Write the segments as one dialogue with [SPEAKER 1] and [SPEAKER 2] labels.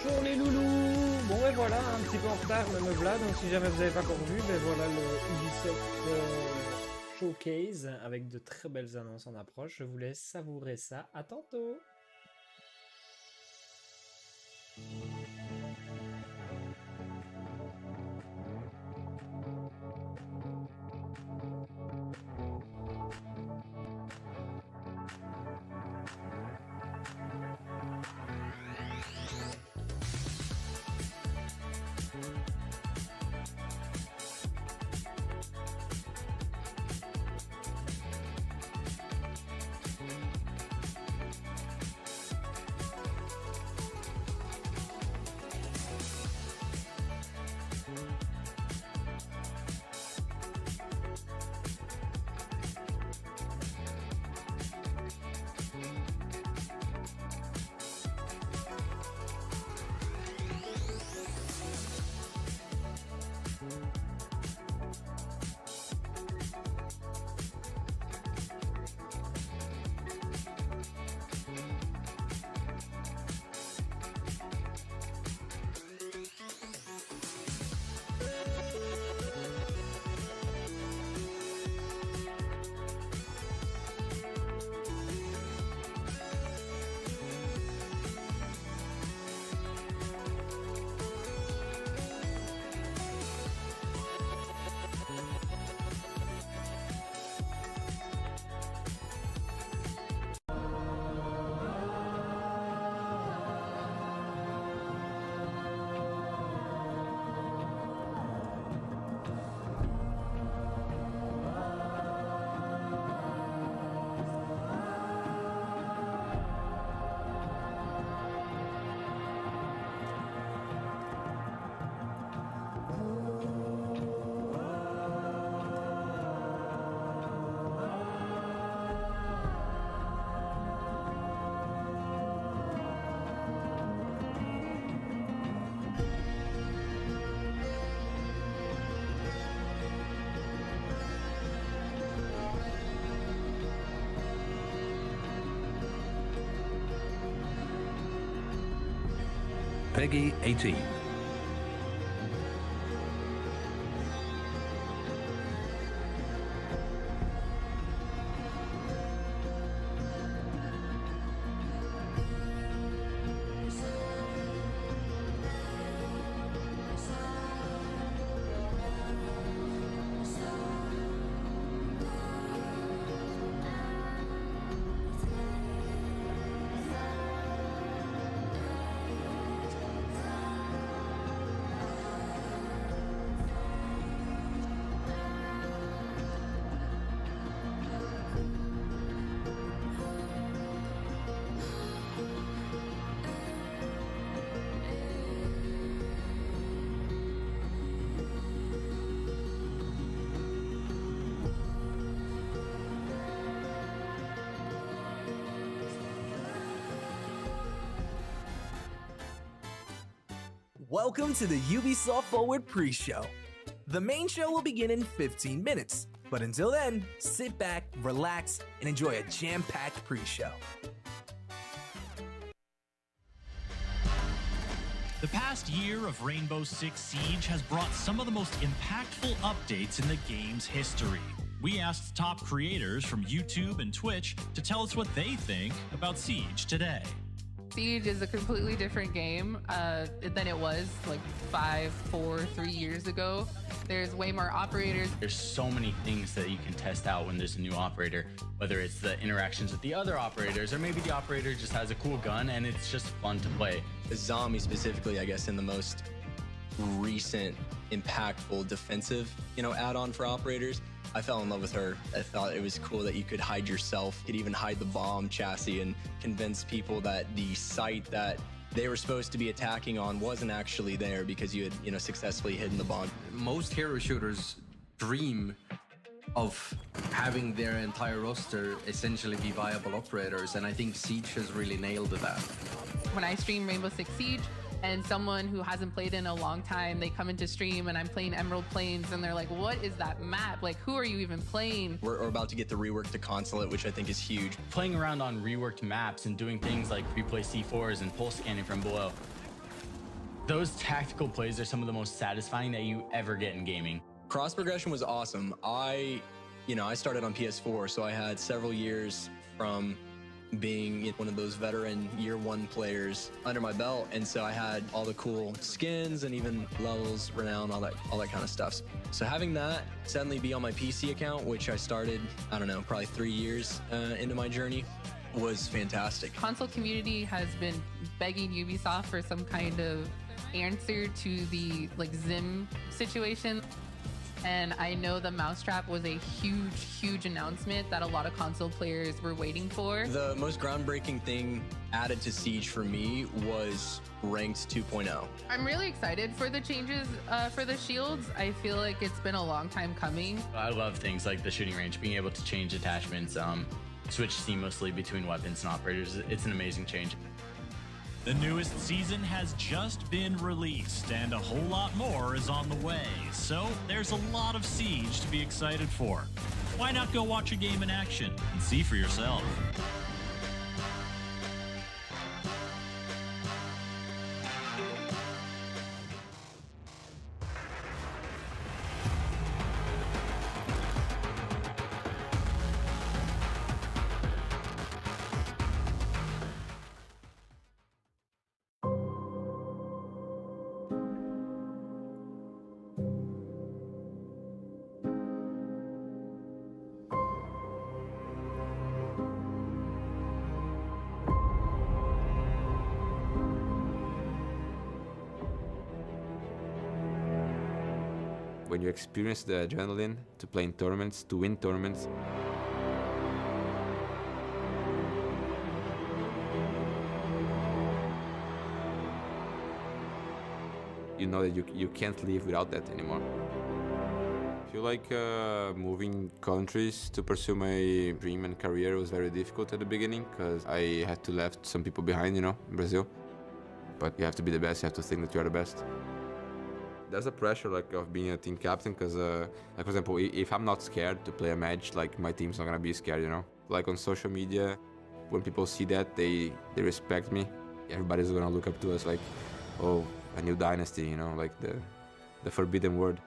[SPEAKER 1] Bonjour les loulous. Bon ben voilà, un petit peu en retard, même là, donc si jamais vous n'avez pas encore vu, ben voilà le Ubisoft Showcase avec de très belles annonces en approche. Je vous laisse savourer ça. À tantôt.
[SPEAKER 2] Peggy 18.
[SPEAKER 3] Welcome to the Ubisoft Forward pre-show. The main show will begin in 15 minutes, but until then, sit back, relax, and enjoy a jam-packed pre-show.
[SPEAKER 4] The past year of Rainbow Six Siege has brought some of the most impactful updates in the game's history. We asked top creators from YouTube and Twitch to tell us what they think about Siege today.
[SPEAKER 5] Siege is a completely different game than it was like 3 years ago. There's way more operators.
[SPEAKER 6] There's so many things that you can test out when there's a new operator, whether it's the interactions with the other operators, or maybe the operator just has a cool gun and it's just fun to play.
[SPEAKER 7] The zombie specifically, I guess, in the most recent, impactful defensive, add-on for operators. I fell in love with her. I thought it was cool that you could hide yourself, you could even hide the bomb chassis and convince people that the site that they were supposed to be attacking on wasn't actually there because you had, successfully hidden the bomb.
[SPEAKER 8] Most hero shooters dream of having their entire roster essentially be viable operators, and I think Siege has really nailed that.
[SPEAKER 5] When I stream Rainbow Six Siege, and someone who hasn't played in a long time, they come into stream and I'm playing Emerald Plains and they're like, what is that map? Like, who are you even playing?
[SPEAKER 7] We're about to get the rework to Consulate, which I think is huge.
[SPEAKER 6] Playing around on reworked maps and doing things like replay C4s and pulse scanning from below. Those tactical plays are some of the most satisfying that you ever get in gaming.
[SPEAKER 7] Cross progression was awesome. I started on PS4, so I had several years from being one of those veteran year one players under my belt, and so I had all the cool skins and even levels, renown, all that kind of stuff. So having that suddenly be on my PC account, which I started, I don't know, probably 3 years into my journey, was fantastic.
[SPEAKER 5] Console community has been begging Ubisoft for some kind of answer to the Zim situation. And I know the mousetrap was a huge announcement that a lot of console players were waiting for.
[SPEAKER 7] The most groundbreaking thing added to Siege for me was Ranked 2.0.
[SPEAKER 5] I'm really excited for the changes for the shields. I feel like it's been a long time coming.
[SPEAKER 6] I love things like the shooting range, being able to change attachments, switch seamlessly between weapons and operators. It's an amazing change.
[SPEAKER 4] The newest season has just been released, and a whole lot more is on the way, so there's a lot of Siege to be excited for. Why not go watch a game in action and see for yourself?
[SPEAKER 2] When you experience the adrenaline to play in tournaments, to win tournaments, you know that you can't live without that anymore. I feel like moving countries to pursue my dream and career was very difficult at the beginning because I had to left some people behind, in Brazil. But you have to be the best, you have to think that you are the best. There's a pressure of being a team captain because, for example, if I'm not scared to play a match, my team's not gonna be scared, Like on social media, when people see that, they respect me. Everybody's gonna look up to us like, oh, a new dynasty, like the forbidden word.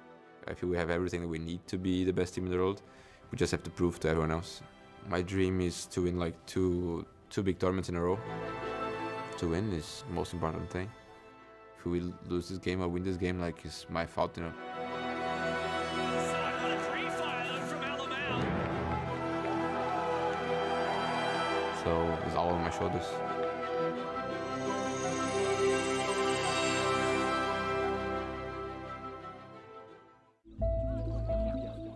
[SPEAKER 2] I feel we have everything that we need to be the best team in the world. We just have to prove to everyone else. My dream is to win two big tournaments in a row. To win is the most important thing. If we lose this game or win this game, it's my fault, So it's all on my shoulders.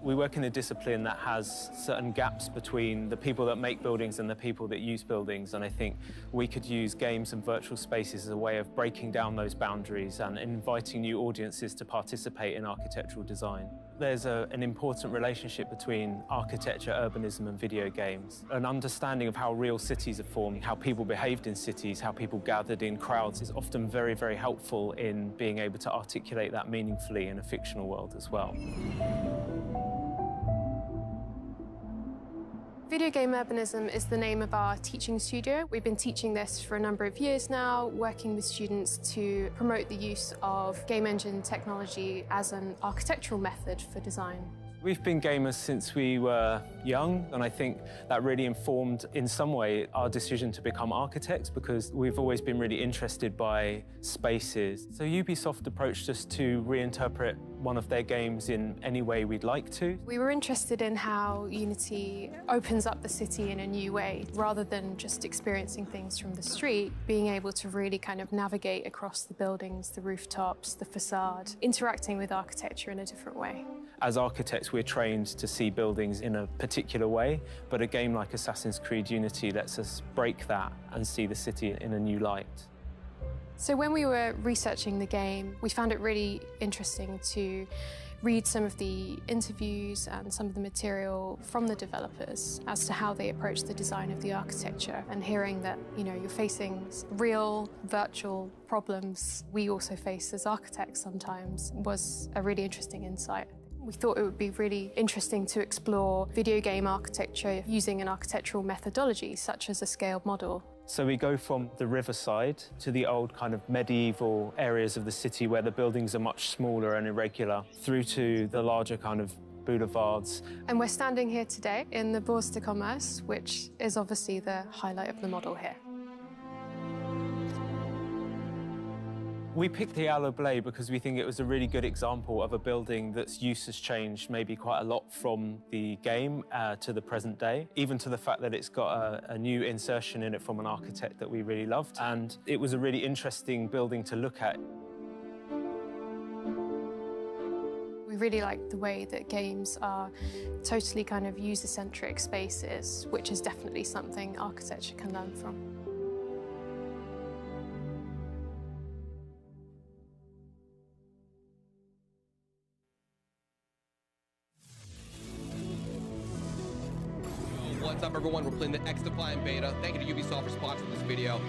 [SPEAKER 9] We work in a discipline that has certain gaps between the people that make buildings and the people that use buildings, and I think we could use games and virtual spaces as a way of breaking down those boundaries and inviting new audiences to participate in architectural design. There's an important relationship between architecture, urbanism and video games. An understanding of how real cities are formed, how people behaved in cities, how people gathered in crowds is often very, very helpful in being able to articulate that meaningfully in a fictional world as well.
[SPEAKER 10] Video Game Urbanism is the name of our teaching studio. We've been teaching this for a number of years now, working with students to promote the use of game engine technology as an architectural method for design.
[SPEAKER 9] We've been gamers since we were young, and I think that really informed, in some way, our decision to become architects because we've always been really interested by spaces. So Ubisoft approached us to reinterpret one of their games in any way we'd like to.
[SPEAKER 10] We were interested in how Unity opens up the city in a new way, rather than just experiencing things from the street, being able to really kind of navigate across the buildings, the rooftops, the facade, interacting with architecture in a different way.
[SPEAKER 9] As architects, we're trained to see buildings in a particular way, but a game like Assassin's Creed Unity lets us break that and see the city in a new light.
[SPEAKER 10] So when we were researching the game, we found it really interesting to read some of the interviews and some of the material from the developers as to how they approach the design of the architecture, and hearing that, you're facing real virtual problems we also face as architects sometimes was a really interesting insight. We thought it would be really interesting to explore video game architecture using an architectural methodology such as a scaled model.
[SPEAKER 9] So we go from the riverside to the old kind of medieval areas of the city where the buildings are much smaller and irregular, through to the larger kind of boulevards.
[SPEAKER 10] And we're standing here today in the Bourse de Commerce, which is obviously the highlight of the model here.
[SPEAKER 9] We picked the Aloe Blade because we think it was a really good example of a building that's use has changed maybe quite a lot from the game to the present day, even to the fact that it's got a new insertion in it from an architect that we really loved. And it was a really interesting building to look at.
[SPEAKER 10] We really like the way that games are totally kind of user-centric spaces, which is definitely something architecture can learn from.
[SPEAKER 11] What's up, everyone? We're playing the X-Defiant beta. Thank you to Ubisoft for sponsoring this video.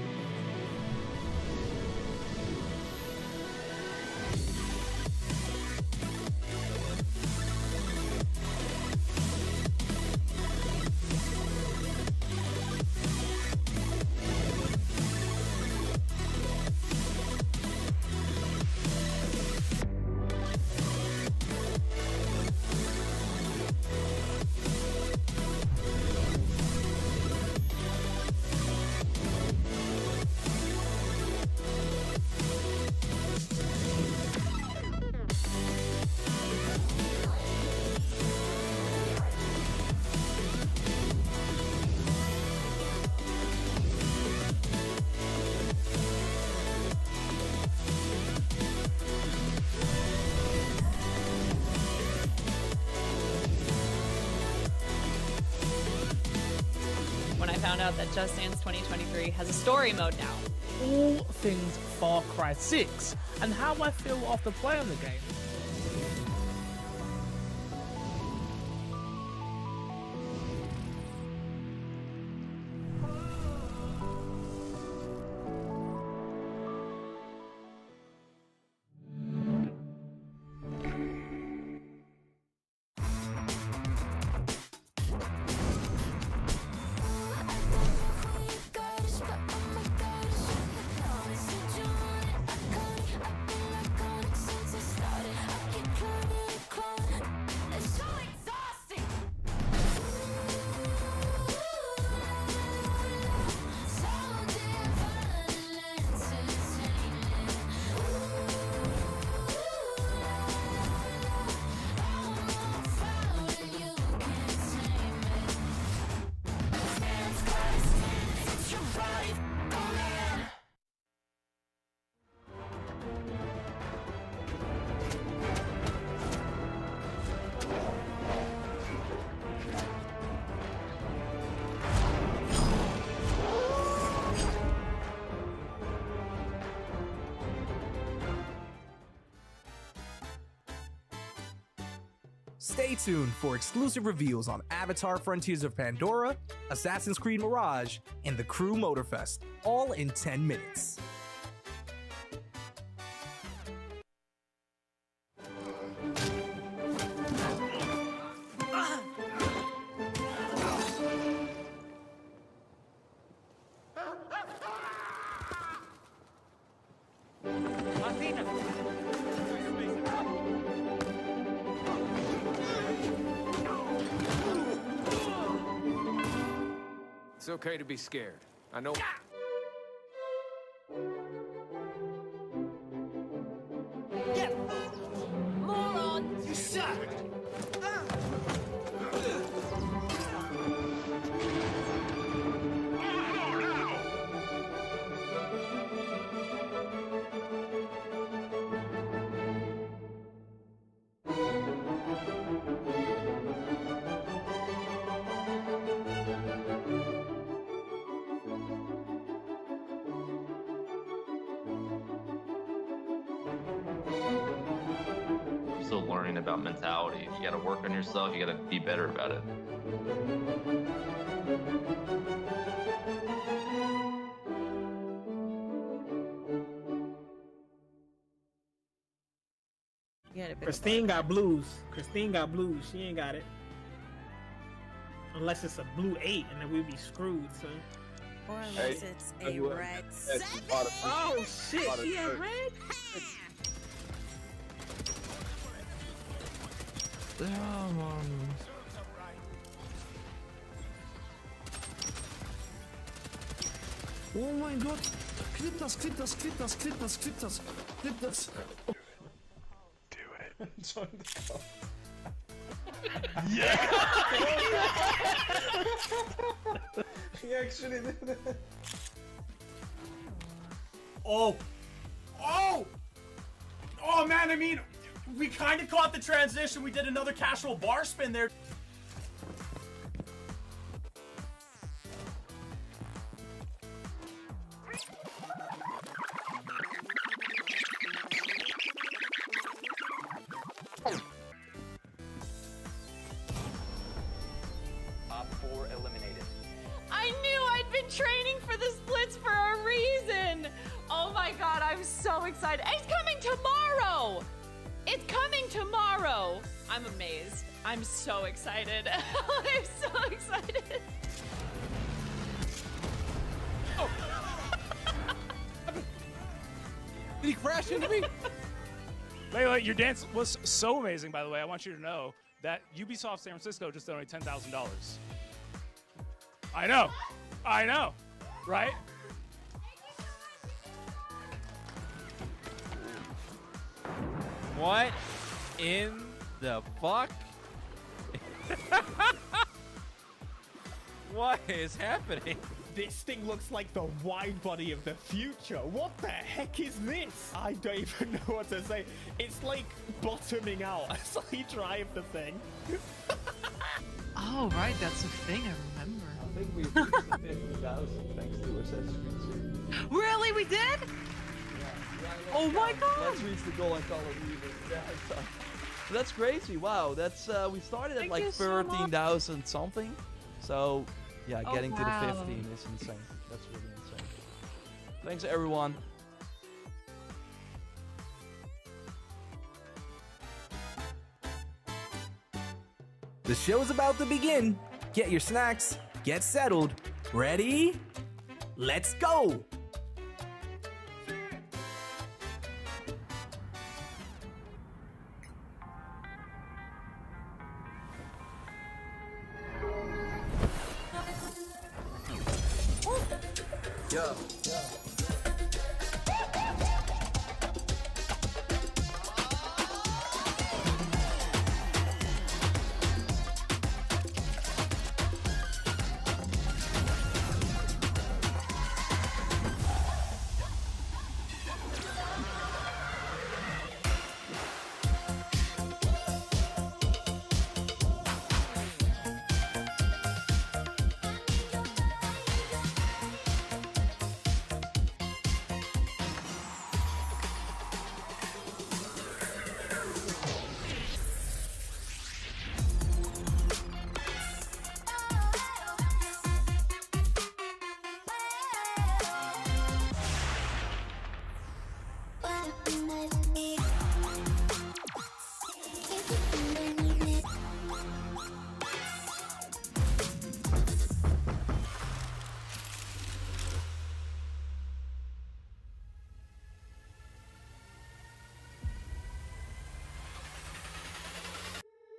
[SPEAKER 12] When I found out that Just Dance 2023 has a story mode now.
[SPEAKER 13] All things Far Cry 6 and how I feel after playing the game.
[SPEAKER 3] Stay tuned for exclusive reveals on Avatar Frontiers of Pandora, Assassin's Creed Mirage, and the Crew Motorfest, all in 10 minutes.
[SPEAKER 14] It's okay to be scared. I know.
[SPEAKER 15] Get moron! You suck!
[SPEAKER 16] Still learning about mentality. You gotta work on yourself, you gotta be better about it.
[SPEAKER 13] Christine got blues. Christine got blues. She ain't got it. Unless it's a blue 8 and then we'd be screwed, son.
[SPEAKER 17] Or unless it's a red 7.
[SPEAKER 13] Oh shit, he had red?
[SPEAKER 18] Oh mein Gott! Clip das, clip das, clip das, clip das, clip das, clip das!
[SPEAKER 1] Do it. Join the call.
[SPEAKER 18] Yeah!
[SPEAKER 1] He actually did it.
[SPEAKER 19] Oh! Oh! Oh man, I mean, we kind of caught the transition. We did another casual bar spin there.
[SPEAKER 20] Top 4 eliminated.
[SPEAKER 12] I knew I'd been training for the splits for a reason. Oh my god, I'm so excited. It's coming tomorrow. It's coming tomorrow. I'm amazed. I'm so excited. I'm so excited.
[SPEAKER 19] Did he crash into me?
[SPEAKER 21] Layla, your dance was so amazing, by the way. I want you to know that Ubisoft San Francisco just donated $10,000. I know, right?
[SPEAKER 22] What in the fuck? What is happening?
[SPEAKER 23] This thing looks like the wide body of the future. What the heck is this? I don't even know what to say. It's like bottoming out as I drive the thing.
[SPEAKER 5] Oh, right, that's a thing, I remember.
[SPEAKER 18] I think we reached the 50,000 thanks to Assassin's Creed 2.
[SPEAKER 5] Really, we did?
[SPEAKER 18] Yeah,
[SPEAKER 5] Oh my god!
[SPEAKER 18] Let's reach the goal and call it even. Yeah, so that's crazy. Wow, that's we started at
[SPEAKER 5] Thank
[SPEAKER 18] like
[SPEAKER 5] you so much.
[SPEAKER 18] 13,000 something. So yeah,
[SPEAKER 5] Oh,
[SPEAKER 18] getting
[SPEAKER 5] wow.
[SPEAKER 18] to the 15 is insane. That's really insane. Thanks everyone.
[SPEAKER 3] The show's about to begin. Get your snacks, get settled. Ready? Let's go!
[SPEAKER 18] Yeah.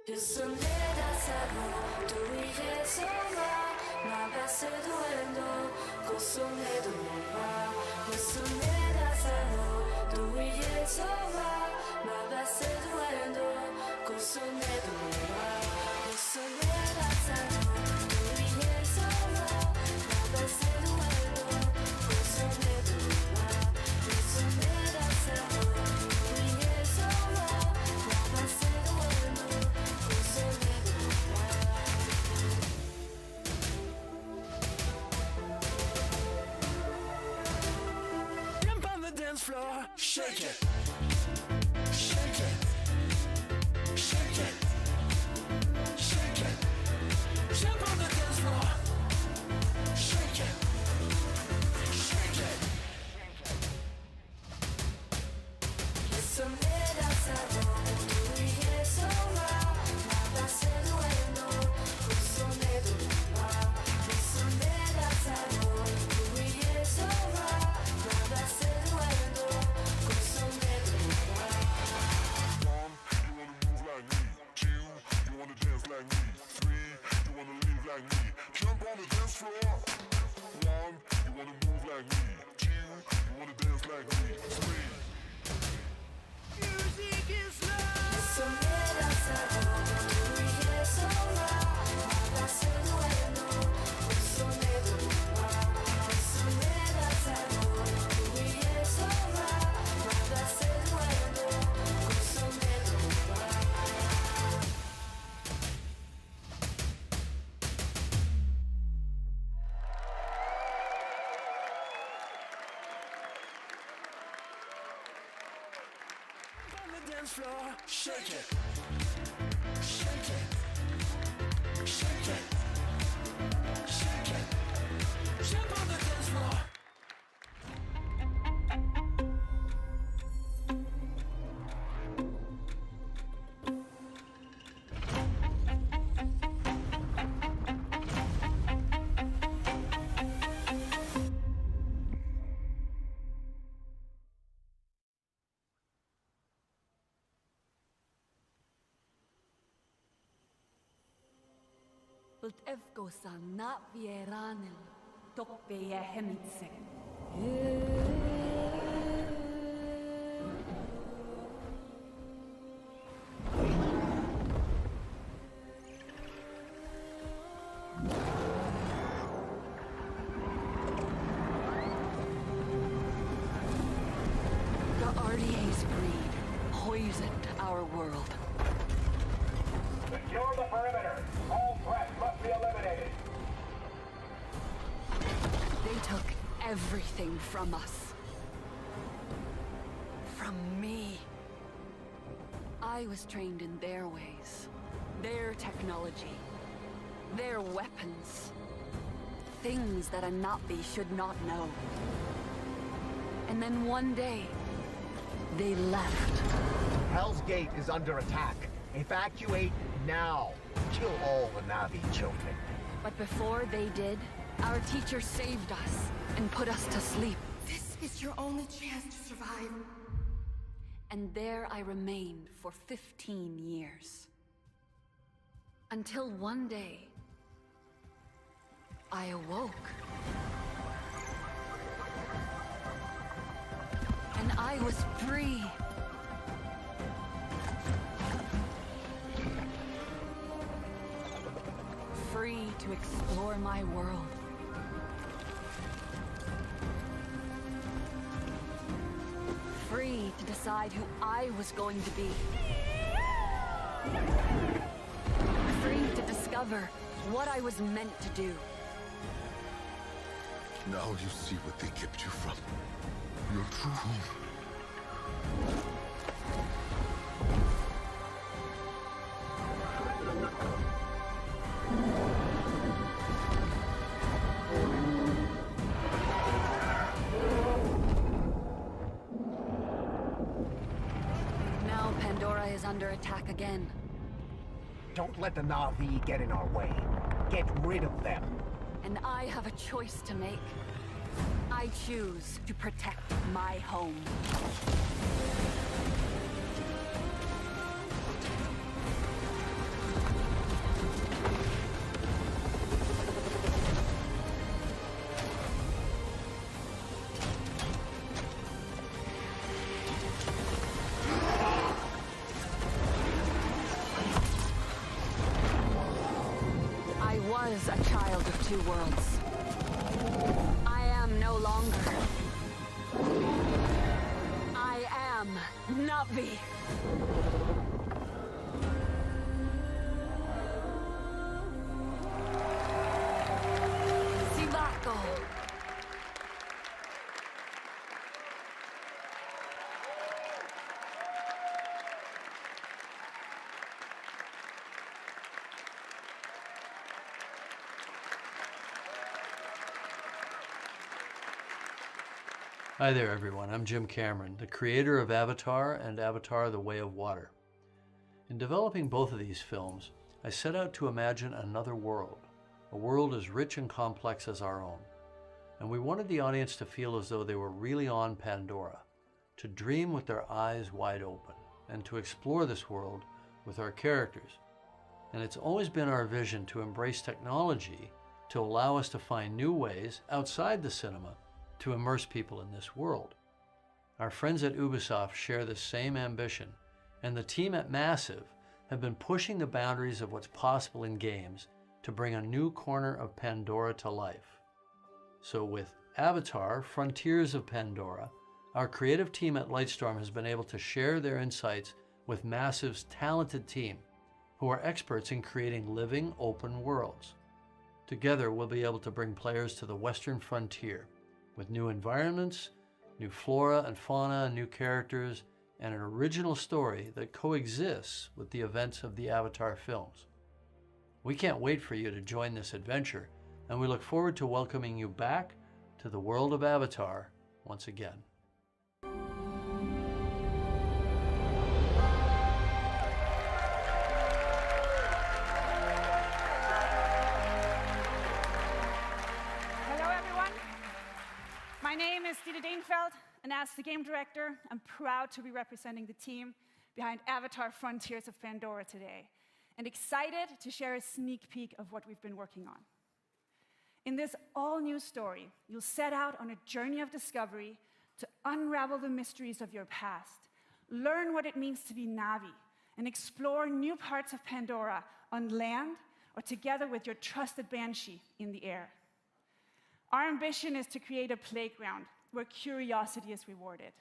[SPEAKER 15] Yo soñé danzando, tu 위에 서봐 나봤을 duendo, 고소해도 몰라. Yo soñé danzando, tu 위에 서봐 나봤을 duendo, 고소해도 몰라. Yo soñé danzando, tu 위에 서봐 나봤을 duendo, 고소해도 몰라. Yo soñé danzando, tu 위에 서봐 나봤을 duendo. Jump on the dance floor, shake it, shake it, shake it, shake it. Jump on the dance floor, shake it, shake it. Soñé danzando, tu 위에 서봐 나봤을 duendo, 고소해도 몰라. Soñé danzando, tu dance floor, shake it. Shake it. Shake it. Shake it. Jump on the dance floor.
[SPEAKER 6] Bult efko sa na vieranil, toppe je hemitse.
[SPEAKER 7] The RDA's breed poisoned our world.
[SPEAKER 8] Secure the perimeter. All threats must be eliminated.
[SPEAKER 7] They took everything from us. From me. I was trained in their ways, their technology, their weapons. Things that a Navi should not know. And then one day, they left.
[SPEAKER 24] Hell's Gate is under attack. Evacuate now. Kill all the Navi children.
[SPEAKER 7] But before they did, our teacher saved us and put us to sleep.
[SPEAKER 25] This is your only chance to survive.
[SPEAKER 7] And there I remained for 15 years. Until one day, I awoke. And I was free. Free to explore my world. Free to decide who I was going to be. Free to discover what I was meant to do.
[SPEAKER 26] Now you see what they kept you from. Your true home.
[SPEAKER 7] Now Pandora is under attack again.
[SPEAKER 24] Don't let the Navi get in our way. Get rid of them.
[SPEAKER 7] And I have a choice to make. I choose to protect my home. I was a child of two worlds. I am no longer. I am Navi. Sivako.
[SPEAKER 27] Hi there everyone, I'm Jim Cameron, the creator of Avatar and Avatar: The Way of Water. In developing both of these films, I set out to imagine another world, a world as rich and complex as our own. And we wanted the audience to feel as though they were really on Pandora, to dream with their eyes wide open, and to explore this world with our characters. And it's always been our vision to embrace technology to allow us to find new ways outside the cinema to immerse people in this world. Our friends at Ubisoft share this same ambition, and the team at Massive have been pushing the boundaries of what's possible in games to bring a new corner of Pandora to life. So with Avatar: Frontiers of Pandora, our creative team at Lightstorm has been able to share their insights with Massive's talented team, who are experts in creating living, open worlds. Together, we'll be able to bring players to the Western frontier, with new environments, new flora and fauna, new characters, and an original story that coexists with the events of the Avatar films. We can't wait for you to join this adventure, and we look forward to welcoming you back to the world of Avatar once again.
[SPEAKER 2] Hello, everyone. My name is Dieter Deenfeld, and as the game director, I'm proud to be representing the team behind Avatar Frontiers of Pandora today, and excited to share a sneak peek of what we've been working on. In this all-new story, you'll set out on a journey of discovery to unravel the mysteries of your past, learn what it means to be Na'vi, and explore new parts of Pandora on land or together with your trusted Banshee in the air. Our ambition is to create a playground where curiosity is rewarded.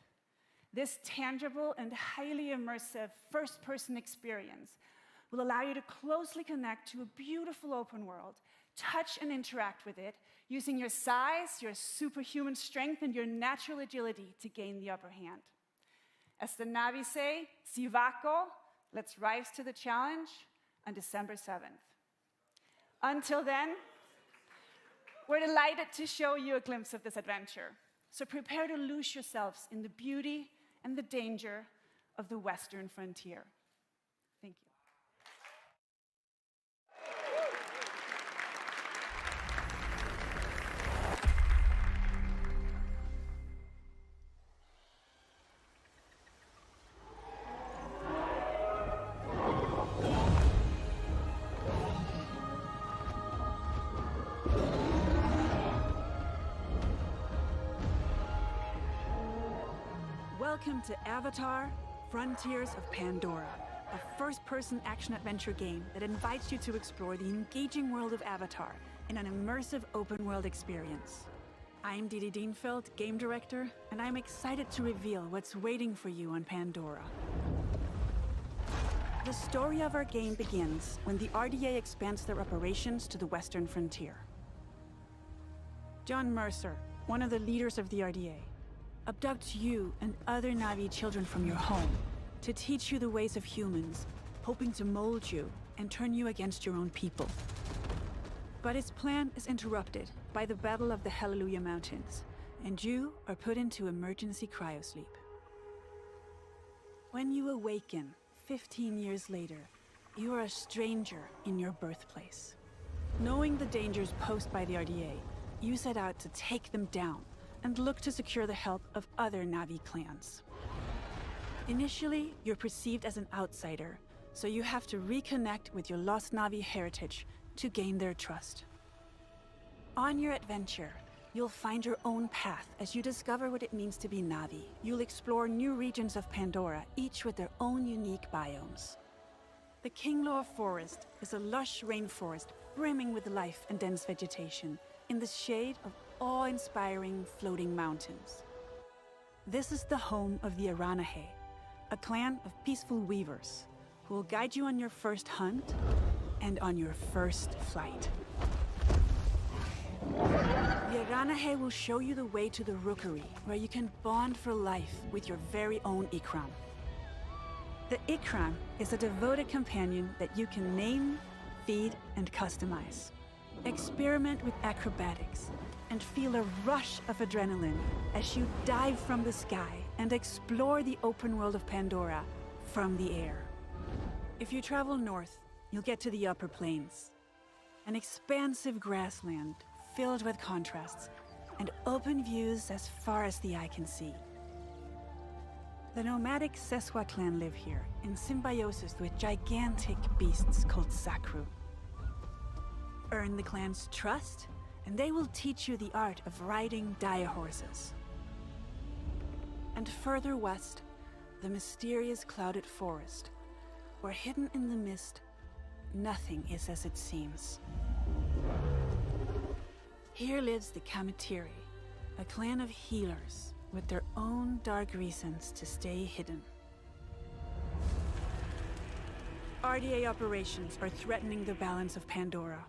[SPEAKER 2] This tangible and highly immersive first-person experience will allow you to closely connect to a beautiful open world, touch and interact with it, using your size, your superhuman strength, and your natural agility to gain the upper hand. As the Na'vi say, Sivako, let's rise to the challenge on December 7th. Until then, we're delighted to show you a glimpse of this adventure. So prepare to lose yourselves in the beauty and the danger of the Western frontier. Thank you.
[SPEAKER 4] Welcome to Avatar Frontiers of Pandora, a first-person action-adventure game that invites you to explore the engaging world of Avatar in an immersive open-world experience. I'm Didi Deenfeld, game director, and I'm excited to reveal what's waiting for you on Pandora. The story of our game begins when the RDA expands their operations to the Western frontier. John Mercer, one of the leaders of the RDA, abducts you and other Na'vi children from your home to teach you the ways of humans, hoping to mold you and turn you against your own people. But his plan is interrupted by the Battle of the Hallelujah Mountains, and you are put into emergency cryosleep. When you awaken 15 years later, you are a stranger in your birthplace. Knowing the dangers posed by the RDA, you set out to take them down and look to secure the help of other Na'vi clans. Initially, you're perceived as an outsider, so you have to reconnect with your lost Na'vi heritage to gain their trust. On your adventure, you'll find your own path as you discover what it means to be Na'vi. You'll explore new regions of Pandora, each with their own unique biomes. The Kinglaw Forest is a lush rainforest brimming with life and dense vegetation in the shade of awe-inspiring floating mountains. This is the home of the Aranahe, a clan of peaceful weavers who will guide you on your first hunt and on your first flight. The Aranahe will show you the way to the Rookery, where you can bond for life with your very own Ikram. The Ikram is a devoted companion that you can name, feed, and customize. Experiment with acrobatics and feel a rush of adrenaline as you dive from the sky and explore the open world of Pandora from the air. If you travel north, you'll get to the upper plains, an expansive grassland filled with contrasts and open views as far as the eye can see. The nomadic Seswa clan live here in symbiosis with gigantic beasts called Sakru. Earn the clan's trust, and they will teach you the art of riding dire horses. And further west, the mysterious clouded forest, where hidden in the mist, nothing is as it seems. Here lives the Kamatiri, a clan of healers with their own dark reasons to stay hidden. RDA operations are threatening the balance of Pandora.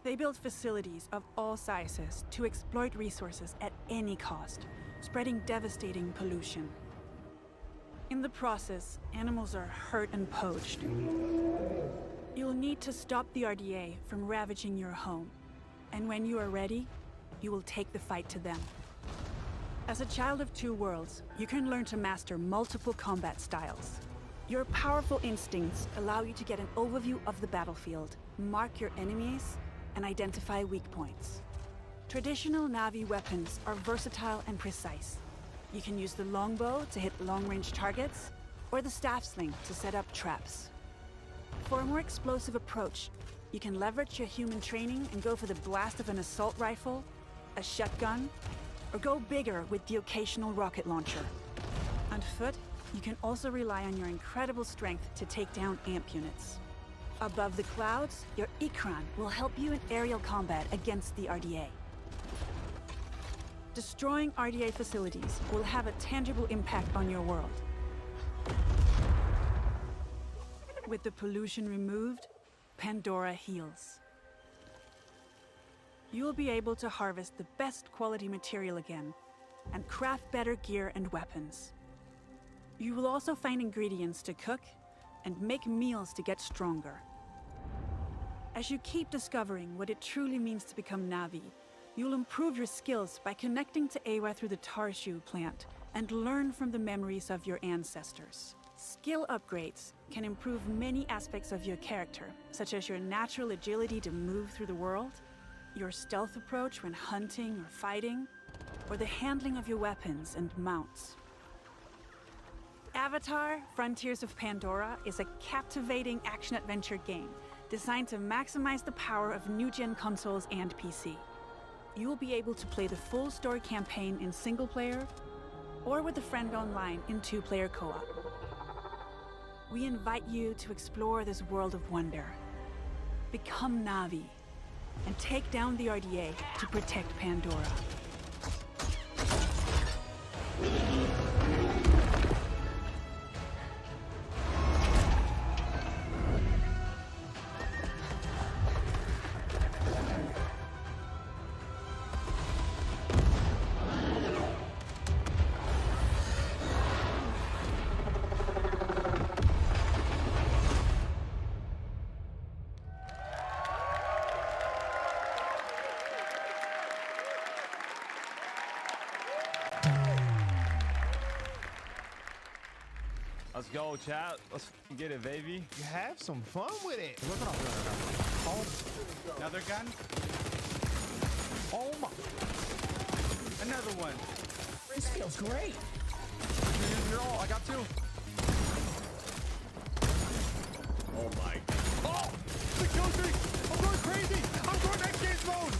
[SPEAKER 4] They build facilities of all sizes to exploit resources at any cost, spreading devastating pollution. In the process, animals are hurt and poached. You'll need to stop the RDA from ravaging your home. And when you are ready, you will take the fight to them. As a child of two worlds, you can learn to master multiple combat styles. Your powerful instincts allow you to get an overview of the battlefield, mark your enemies, and identify weak points. Traditional Na'vi weapons are versatile and precise. You can use the longbow to hit long-range targets, or the staff sling to set up traps. For a more explosive approach, you can leverage your human training and go for the blast of an assault rifle, a shotgun, or go bigger with the occasional rocket launcher. On foot, you can also rely on your incredible strength to take down AMP units. Above the clouds, your Ikran will help you in aerial combat against the RDA. Destroying RDA facilities will have a tangible impact on your world. With the pollution removed, Pandora heals. You will be able to harvest the best quality material again and craft better gear and weapons. You will also find ingredients to cook and make meals to get stronger. As you keep discovering what it truly means to become Na'vi, you'll improve your skills by connecting to Awa through the Tarshu plant and learn from the memories of your ancestors. Skill upgrades can improve many aspects of your character, such as your natural agility to move through the world, your stealth approach when hunting or fighting, or the handling of your weapons and mounts. Avatar: Frontiers of Pandora is a captivating action-adventure game designed to maximize the power of new-gen consoles and PC. You will be able to play the full story campaign in single-player or with a friend online in two-player co-op. We invite you to explore this world of wonder. Become Na'vi and take down the RDA to protect Pandora.
[SPEAKER 9] Let's go, chat. Let's get it, baby.
[SPEAKER 23] You have some fun with it.
[SPEAKER 9] Another gun?
[SPEAKER 23] Oh my.
[SPEAKER 9] Another one.
[SPEAKER 23] This feels great.
[SPEAKER 9] You're all. I got two.
[SPEAKER 23] Oh my.
[SPEAKER 9] Oh! The kill streak! I'm going crazy! I'm going X Games mode!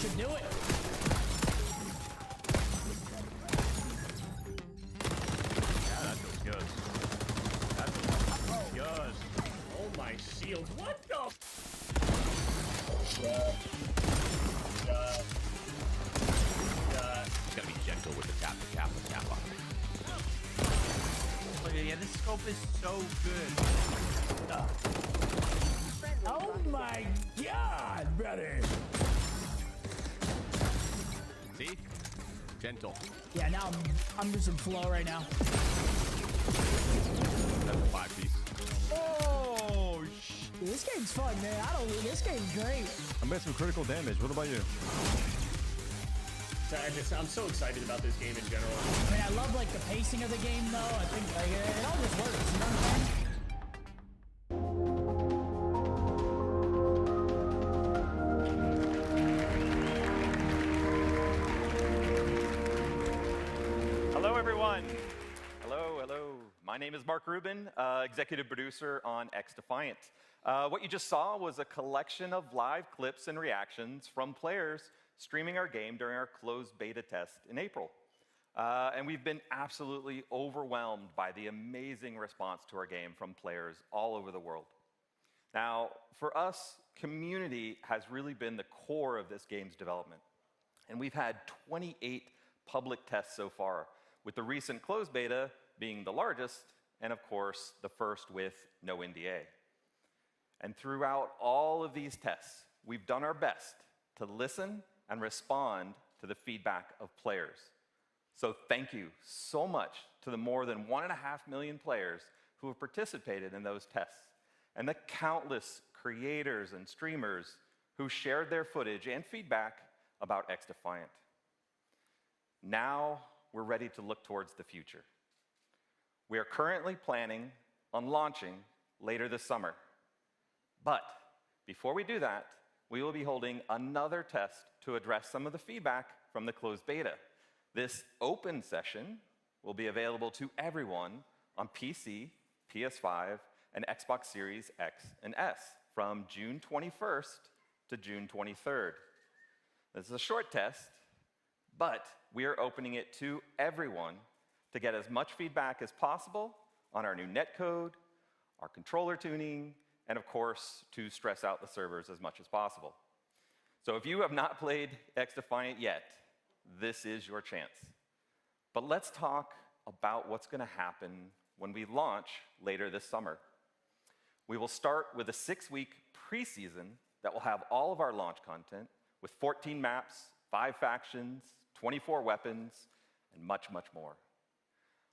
[SPEAKER 23] Should do it.
[SPEAKER 9] Yeah, that feels good. That feels good.
[SPEAKER 23] Oh my shield. What the?
[SPEAKER 9] Gotta be gentle with the tap.
[SPEAKER 22] Okay, yeah, this scope is so good.
[SPEAKER 23] Oh my god, brother.
[SPEAKER 9] See? Gentle.
[SPEAKER 23] Yeah, now I'm losing flow right now.
[SPEAKER 9] That's a 5-piece.
[SPEAKER 23] Oh, dude, this game's fun, man. This game's great.
[SPEAKER 9] I'm getting some critical damage. What about you?
[SPEAKER 23] I'm so excited about this game in general. I mean, I love like the pacing of the game, though. I think like it all just works. You know what I'm saying?
[SPEAKER 10] Hello, everyone. Hello. My name is Mark Rubin, executive producer on X Defiant. What you just saw was a collection of live clips and reactions from players streaming our game during our closed beta test in April. And we've been absolutely overwhelmed by the amazing response to our game from players all over the world. Now, for us, community has really been the core of this game's development. And we've had 28 public tests so far, with the recent closed beta being the largest, and of course, the first with no NDA. And throughout all of these tests, we've done our best to listen and respond to the feedback of players. So thank you so much to the more than 1.5 million players who have participated in those tests, and the countless creators and streamers who shared their footage and feedback about XDefiant. Now we're ready to look towards the future. We are currently planning on launching later this summer. But before we do that, we will be holding another test to address some of the feedback from the closed beta. This open session will be available to everyone on PC, PS5, and Xbox Series X and S from June 21st to June 23rd. This is a short test, but we are opening it to everyone to get as much feedback as possible on our new netcode, our controller tuning, and of course, to stress out the servers as much as possible. So if you have not played XDefiant yet, this is your chance. But let's talk about what's going to happen when we launch later this summer. We will start with a 6-week preseason that will have all of our launch content with 14 maps, 5 factions, 24 weapons, and much, much more.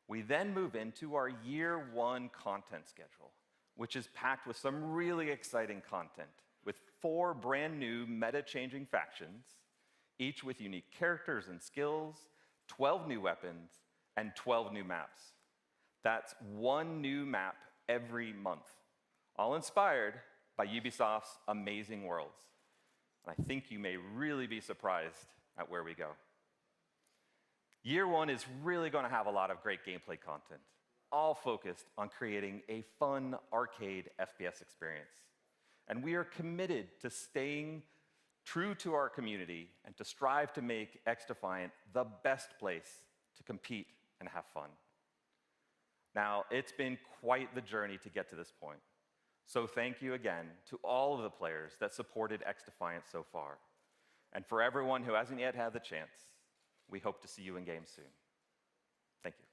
[SPEAKER 10] We then move into our year 1 content schedule, which is packed with some really exciting content, with 4 brand new meta-changing factions, each with unique characters and skills, 12 new weapons, and 12 new maps. That's 1 new map every month, all inspired by Ubisoft's amazing worlds. And I think you may really be surprised at where we go. Year 1 is really going to have a lot of great gameplay content, all focused on creating a fun arcade FPS experience. And we are committed to staying true to our community and to strive to make XDefiant the best place to compete and have fun. Now, it's been quite the journey to get to this point. So thank you again to all of the players that supported XDefiant so far. And for everyone who hasn't yet had the chance, we hope to see you in game soon. Thank you.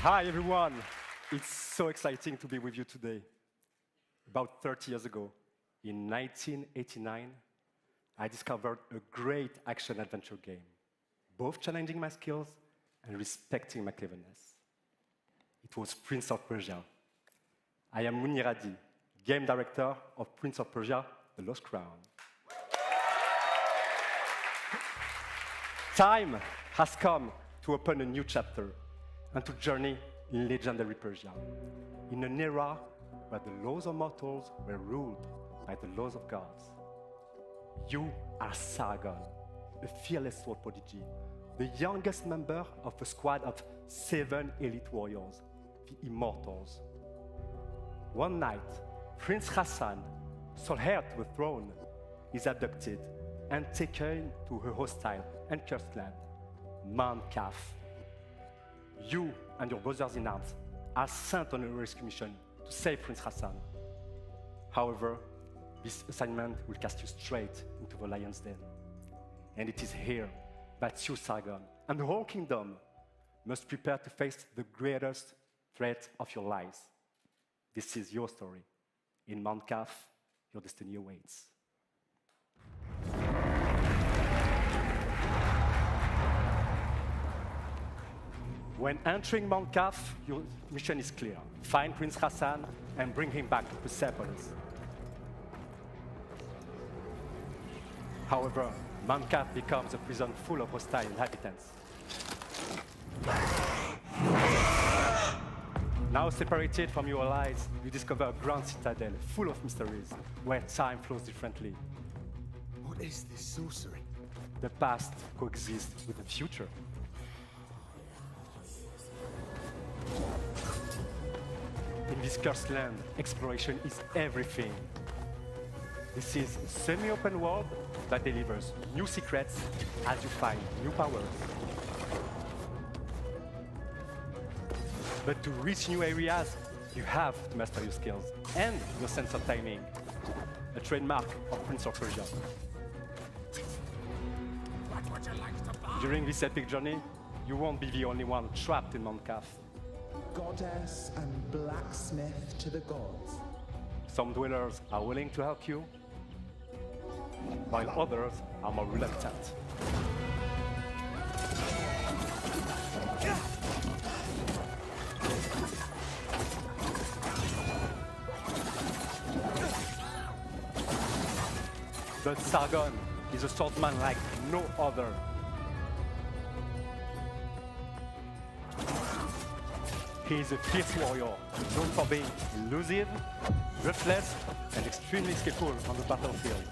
[SPEAKER 1] Hi, everyone. It's so exciting to be with you today. About 30 years ago, in 1989, I discovered a great action-adventure game, both challenging my skills and respecting my cleverness. It was Prince of Persia. I am Muniradi, game director of Prince of Persia, The Lost Crown. Time has come to open a new chapter and to journey in legendary Persia, in an era where the laws of mortals were ruled by the laws of gods. You are Sargon, a fearless sword prodigy the youngest member of a squad of 7 elite warriors, the Immortals. One night, Prince Hassan, sole heir to the throne, is abducted and taken to her hostile and cursed land, Mount Kaf. You and your brothers in arms are sent on a rescue mission to save Prince Hassan. However, this assignment will cast you straight into the lion's den. And it is here that you, Sargon, and the whole kingdom must prepare to face the greatest threat of your lives. This is your story. In Mount Kaf, your destiny awaits. When entering Mount Kaf, your mission is clear. Find Prince Hassan and bring him back to Persepolis. However, Mount Kaf becomes a prison full of hostile inhabitants. Now separated from your allies, you discover a grand citadel full of mysteries, where time flows differently.
[SPEAKER 26] What is this sorcery?
[SPEAKER 1] The past coexists with the future. In this cursed land, exploration is everything. This is a semi-open world that delivers new secrets as you find new powers. But to reach new areas, you have to master your skills and your sense of timing, a trademark of Prince of Persia. During this epic journey, you won't be the only one trapped in Mount Kaf.
[SPEAKER 11] Goddess and blacksmith to the gods.
[SPEAKER 1] Some dwellers are willing to help you, while others are more reluctant. But Sargon is a swordsman like no other. He is a fierce warrior, known for being elusive, ruthless, and extremely skillful on the battlefield.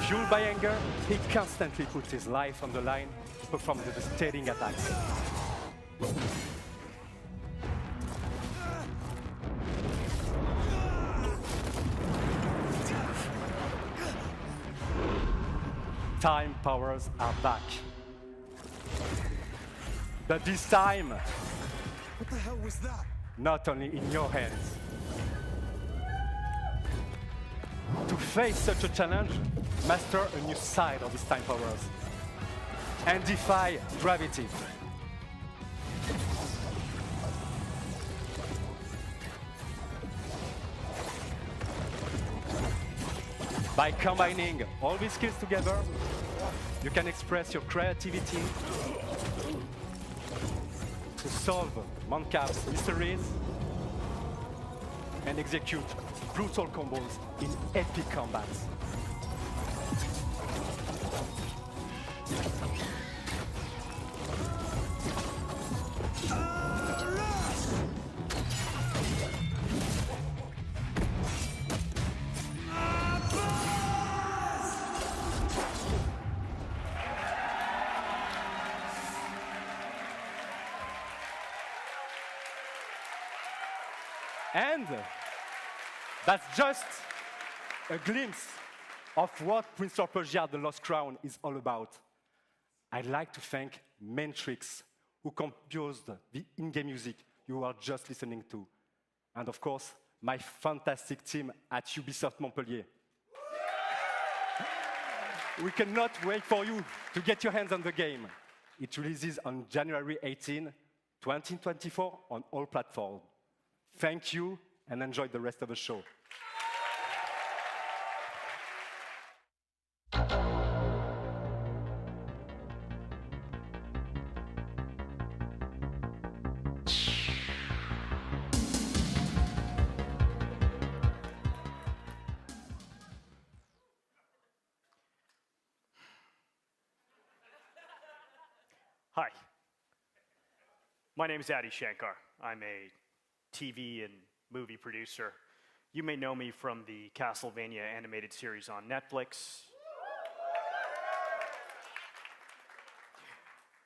[SPEAKER 1] Fueled by anger, he constantly puts his life on the line to perform devastating attacks. Time powers are back. But this time,
[SPEAKER 26] What the hell was that?
[SPEAKER 1] not only in your hands. To face such a challenge, master a new side of his time powers and defy gravity. By combining all these skills together, you can express your creativity to solve Mount Kaf's mysteries and execute brutal combos in epic combats. And that's just a glimpse of what Prince of Persia: The Lost Crown is all about. I'd like to thank Matrix, who composed the in-game music you are just listening to. And of course, my fantastic team at Ubisoft Montpellier. We cannot wait for you to get your hands on the game. It releases on January 18, 2024 on all platforms. Thank you, and enjoy the rest of the show.
[SPEAKER 12] Hi. My name is Adi Shankar. I'm a TV and movie producer. You may know me from the Castlevania animated series on Netflix,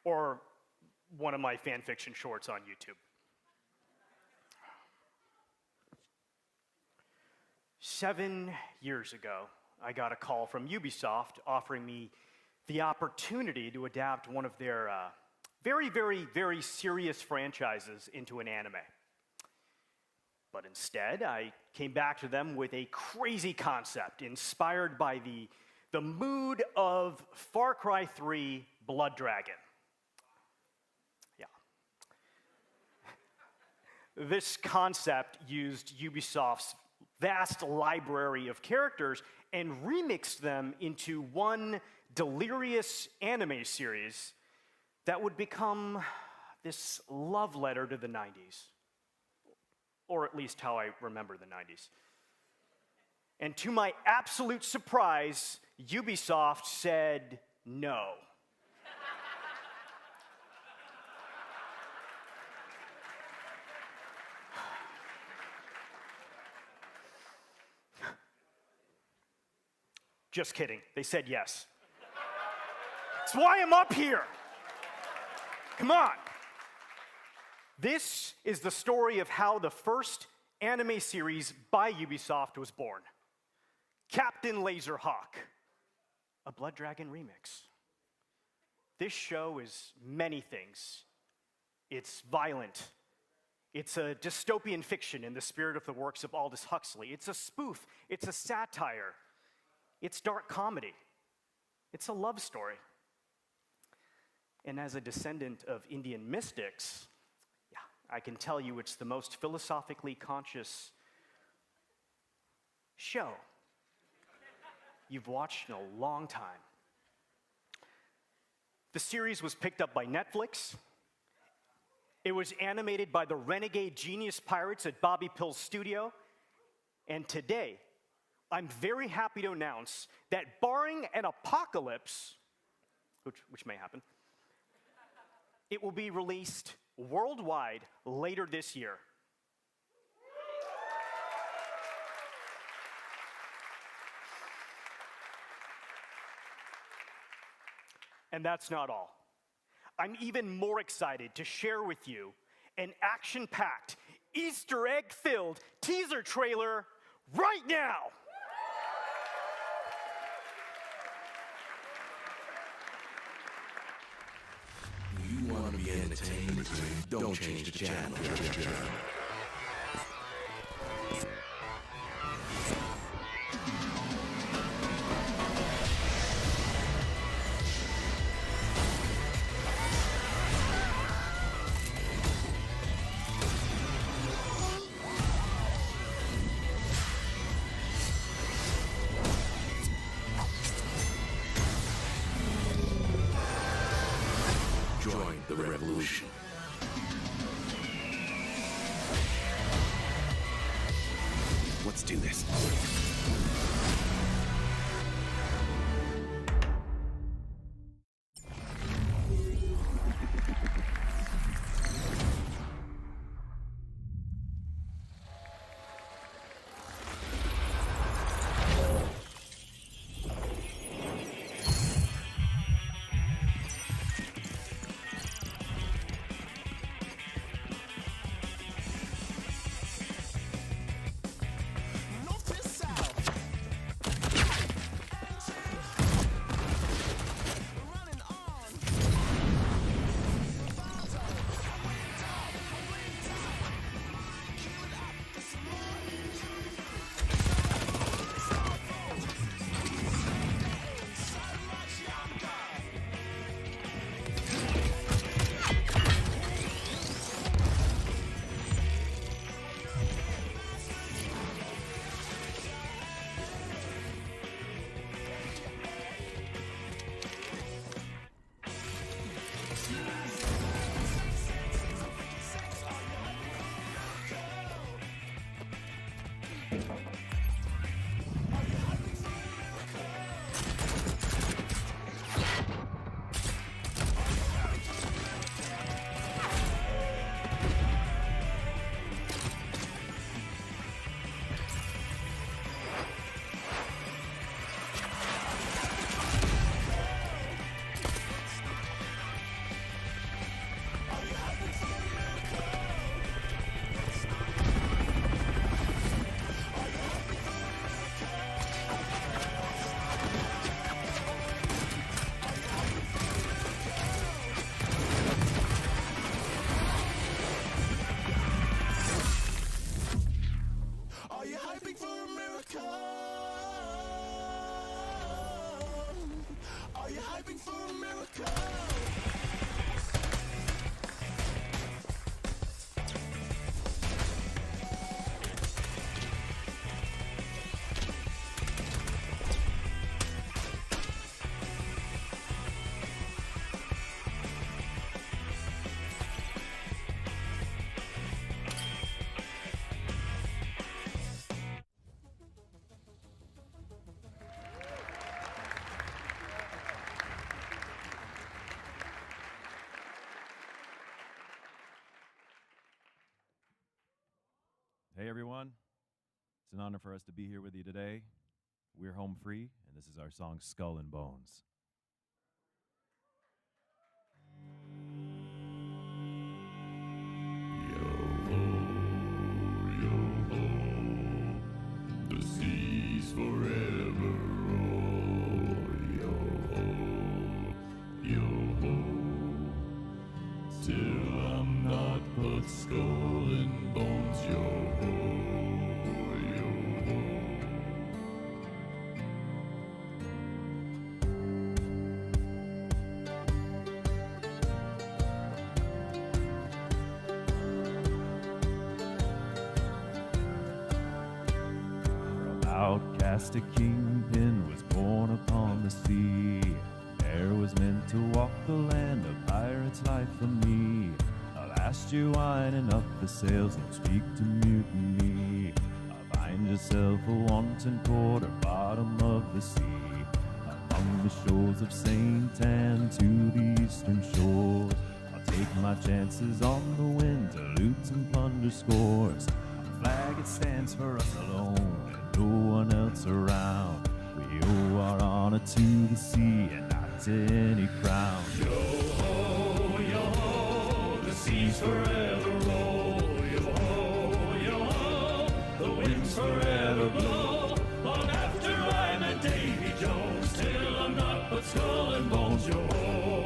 [SPEAKER 12] or one of my fan fiction shorts on YouTube. 7 years ago, I got a call from Ubisoft offering me the opportunity to adapt one of their very, very, very serious franchises into an anime. But instead, I came back to them with a crazy concept inspired by the mood of Far Cry 3 Blood Dragon. Yeah. This concept used Ubisoft's vast library of characters and remixed them into one delirious anime series that would become this love letter to the 90s. Or at least how I remember the 90s. And to my absolute surprise, Ubisoft said no. Just kidding. They said yes. That's why I'm up here. Come on. This is the story of how the first anime series by Ubisoft was born. Captain Laserhawk, a Blood Dragon remix. This show is many things. It's violent. It's a dystopian fiction in the spirit of the works of Aldous Huxley. It's a spoof. It's a satire. It's dark comedy. It's a love story. And as a descendant of Indian mystics, I can tell you it's the most philosophically conscious show you've watched in a long time. The series was picked up by Netflix. It was animated by the renegade genius pirates at Bobby Pill's studio. And today, I'm very happy to announce that barring an apocalypse, which may happen, it will be released worldwide later this year. And that's not all. I'm even more excited to share with you an action-packed, Easter egg-filled teaser trailer right now.
[SPEAKER 15] You want to be entertained? Don't change the channel. Join the revolution. Let's do this. Are you hyping for a miracle? Are you hyping for a miracle?
[SPEAKER 13] Hey everyone, it's an honor for us to be here with you today. We're Home Free, and this is our song Skull and Bones.
[SPEAKER 14] The seas forever roar, yo-ho, yo-ho, till I'm not but skull and bones, yo-ho, yo-ho.
[SPEAKER 13] Outcast a kingpin was born upon the sea. There was meant to walk the land, a pirate's life for me. Last year winding up the sails, don't speak to mutiny. Find yourself a wanton quarter, bottom of the sea. Along the shores of St. Anne to the eastern shores, I'll take my chances on the wind to loot and plunder scores. Flag, it stands for us alone and no one else around. We owe our honor to the sea and not to any crown.
[SPEAKER 14] Yo-ho, yo-ho, the seas forever roll. Yo-ho, yo-ho, the winds forever blow. Long after I'm a Davy Jones, till I'm not but skull and bones. Yo-ho.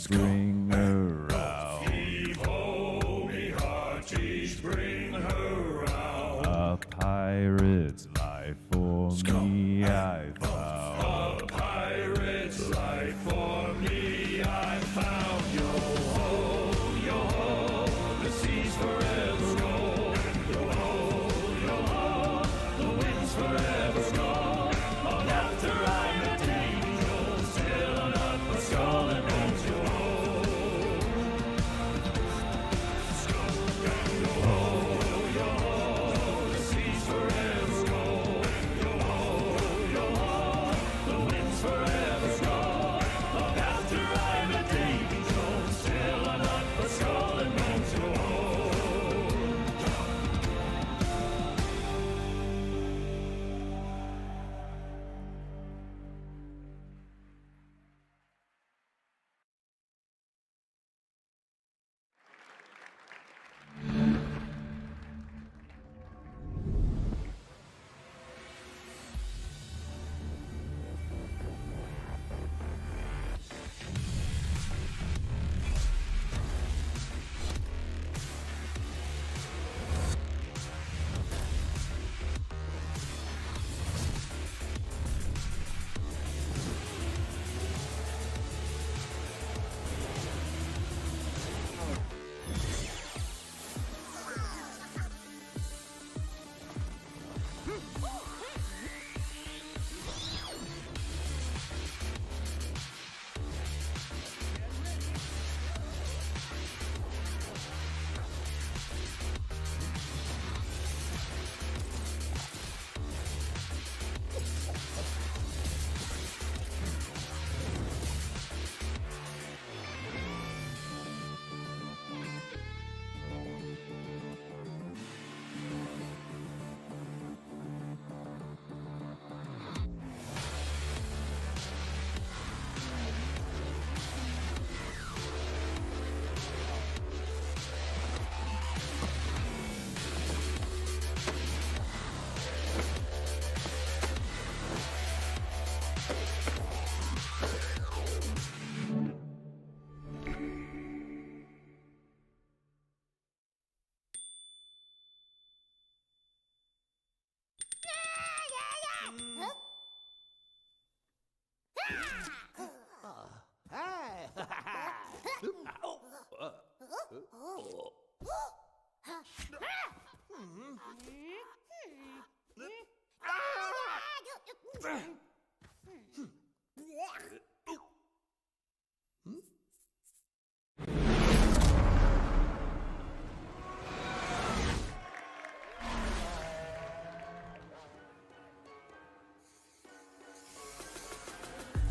[SPEAKER 13] Bring her out.
[SPEAKER 14] Heave-ho, me hearties, bring her out.
[SPEAKER 13] A pirate's life for me I found.
[SPEAKER 14] A pirate's life for me I found. Yo-ho, yo-ho,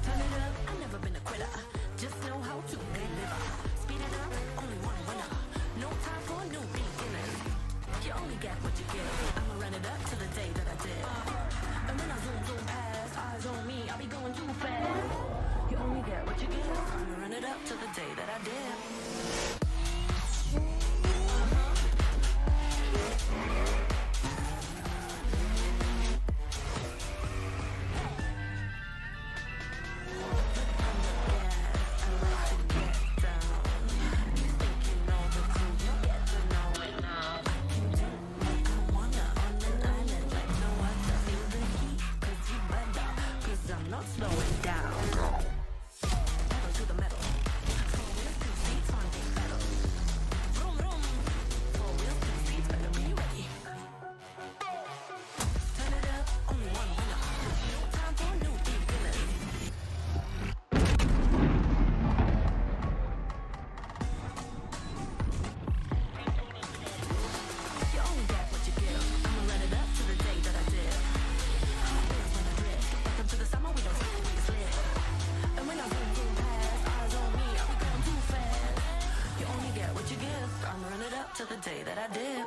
[SPEAKER 15] Turn it up, I've never been a quitter. Just know how to deliver. Speed it up, only one winner. No time for new beginners. You only get what you give. I'ma run it up to the day that I did. And when I zoom past, eyes on me, I'll be going too fast. You only get what you give. I'ma run it up to the day that I did. I'm not slowing down. Pedal to the metal. 4 wheels, 2 seats, on the pedal. Vroom, vroom. 4 wheels, 2 seats, better be ready. Turn it up, only one winner. No time for new beginners. You only get what you give. I'ma run it up to the day that I did. Wheels when I drift. Welcome to the summer, we don't stop, we just live. And when I zoom past, eyes on me, I'll be going too fast. You only get what you give. I'ma run it up to the day that I did.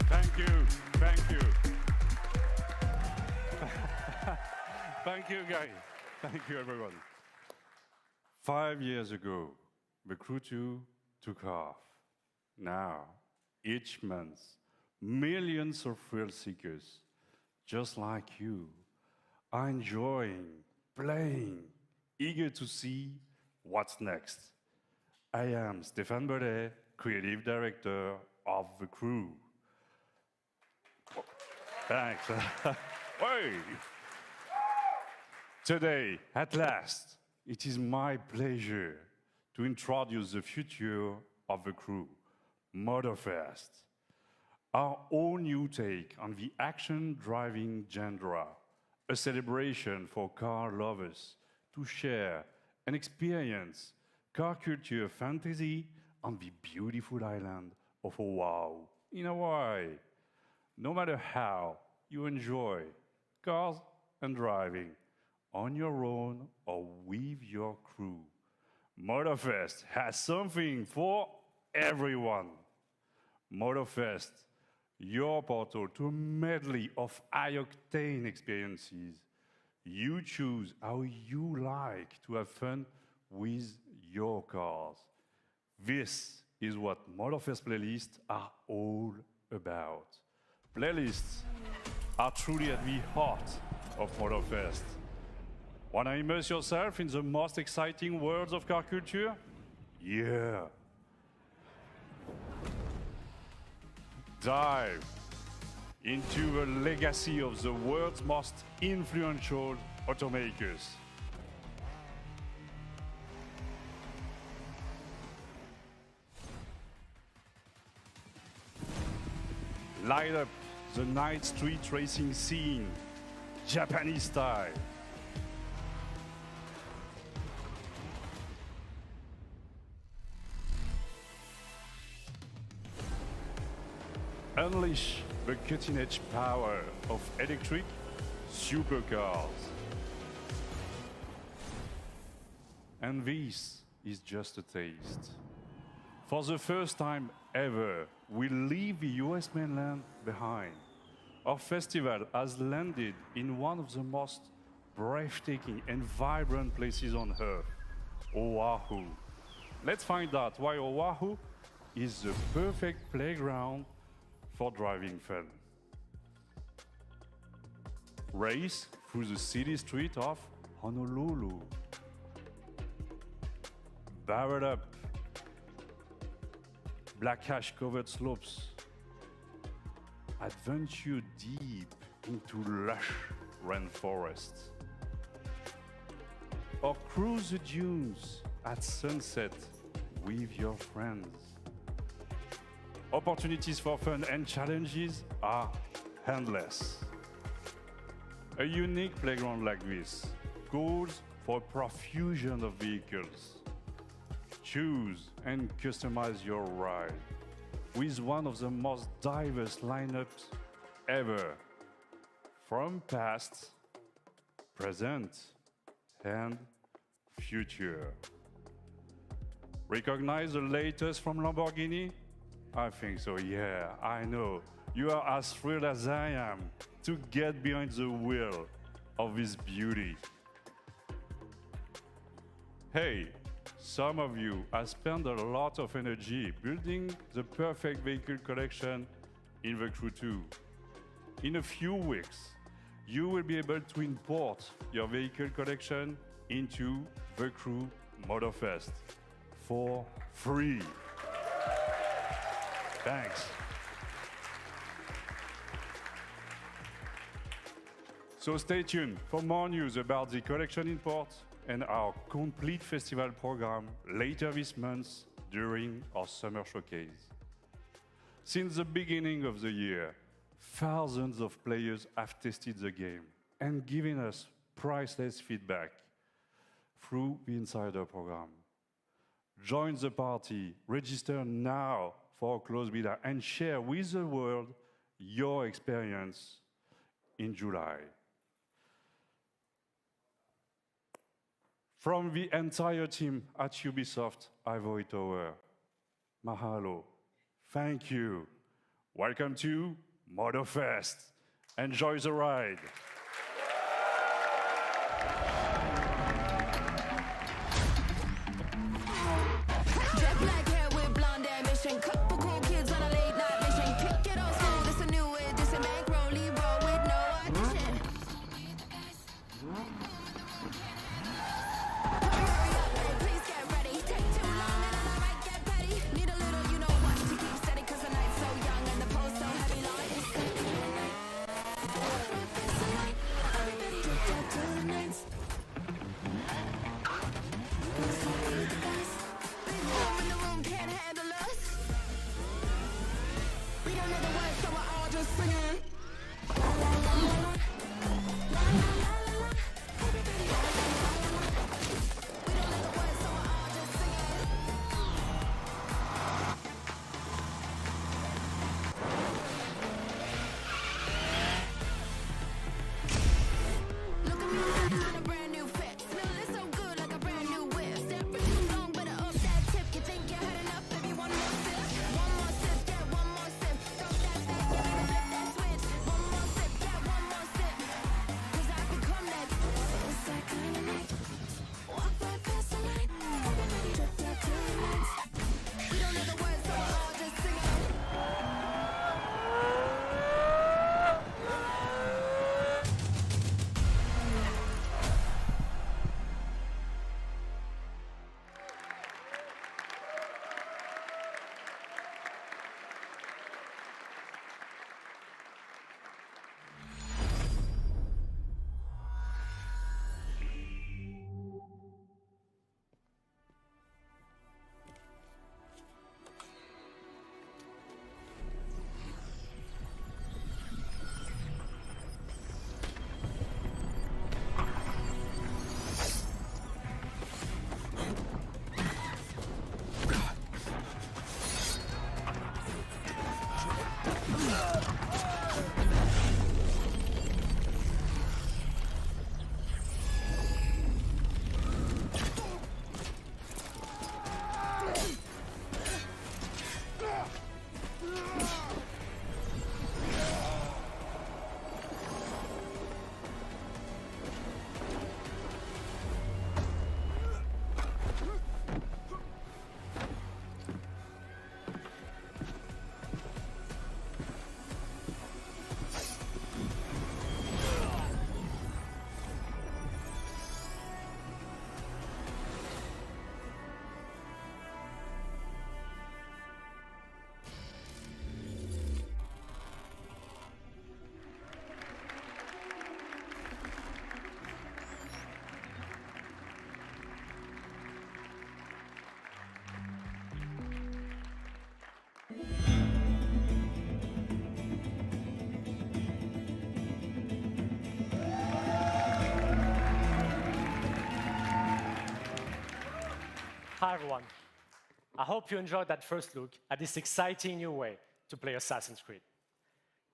[SPEAKER 3] Thank you. Thank you. Thank you, guys. Thank you, everyone. 5 years ago, the Crew 2 took off. Now, each month, millions of thrill seekers, just like you, are enjoying, playing, eager to see what's next. I am Stéphane Bellet, Creative Director of the Crew. Thanks. Hey. Today, at last, it is my pleasure to introduce the future of the Crew, Motorfest, our own new take on the action-driving genre, a celebration for car lovers to share and experience car culture fantasy on the beautiful island of Oahu in Hawaii. No matter how you enjoy cars and driving, on your own or with your crew, Motorfest has something for everyone. Motorfest, your portal to a medley of high-octane experiences. You choose how you like to have fun with your cars. This is what Motorfest playlists are all about. Playlists are truly at the heart of Motorfest. Wanna immerse yourself in the most exciting worlds of car culture? Yeah. Dive into the legacy of the world's most influential automakers. Light up the night street racing scene, Japanese style. Unleash the cutting-edge power of electric supercars. And this is just a taste. For the first time ever, we leave the US mainland behind. Our festival has landed in one of the most breathtaking and vibrant places on Earth, Oahu. Let's find out why Oahu is the perfect playground for driving fun. Race through the city street of Honolulu. Barrel up black ash-covered slopes. Adventure deep into lush rainforests. Or cruise the dunes at sunset with your friends. Opportunities for fun and challenges are endless. A unique playground like this calls for a profusion of vehicles. Choose and customize your ride with one of the most diverse lineups ever, from past, present, and future. Recognize the latest from Lamborghini? I think so, yeah, I know. You are as thrilled as I am to get behind the wheel of this beauty. Hey, some of you have spent a lot of energy building the perfect vehicle collection in The Crew 2. In a few weeks, you will be able to import your vehicle collection into The Crew Motorfest for free. Thanks. So stay tuned for more news about the collection import and our complete festival program later this month during our summer showcase. Since the beginning of the year, thousands of players have tested the game and given us priceless feedback through the Insider program. Join the party, register now for a closed beta, and share with the world your experience in July. From the entire team at Ubisoft Ivory Tower, mahalo, thank you. Welcome to Motorfest. Enjoy the ride.
[SPEAKER 15] Jet black hair with blonde ambition. Couple cool kids on a late night mission. Kick it old school, this a new edition. Bankroll, roll with no audition. Hurry up, babe, please get ready. Take too long and I might get petty. Need a little, you know what, to keep steady. Cause the night's so young and the pole's so heavy. Like it's everybody drip up till the nights. Can't handle us. We don't know the words, so we're all just singing. La la la la la, la la la la la. Everybody, la la la la la. We don't know the words, so we're all just singing. Look at me now in a brand new fit. Smell it so good like a brand new whip. Step too long, better up that tip. You think you had enough? Baby, one more sip. One more sip, get one more sip. Drop that back, yeah, baby, flip that switch.
[SPEAKER 1] Hi, everyone. I hope you enjoyed that first look at this exciting new way to play Assassin's Creed.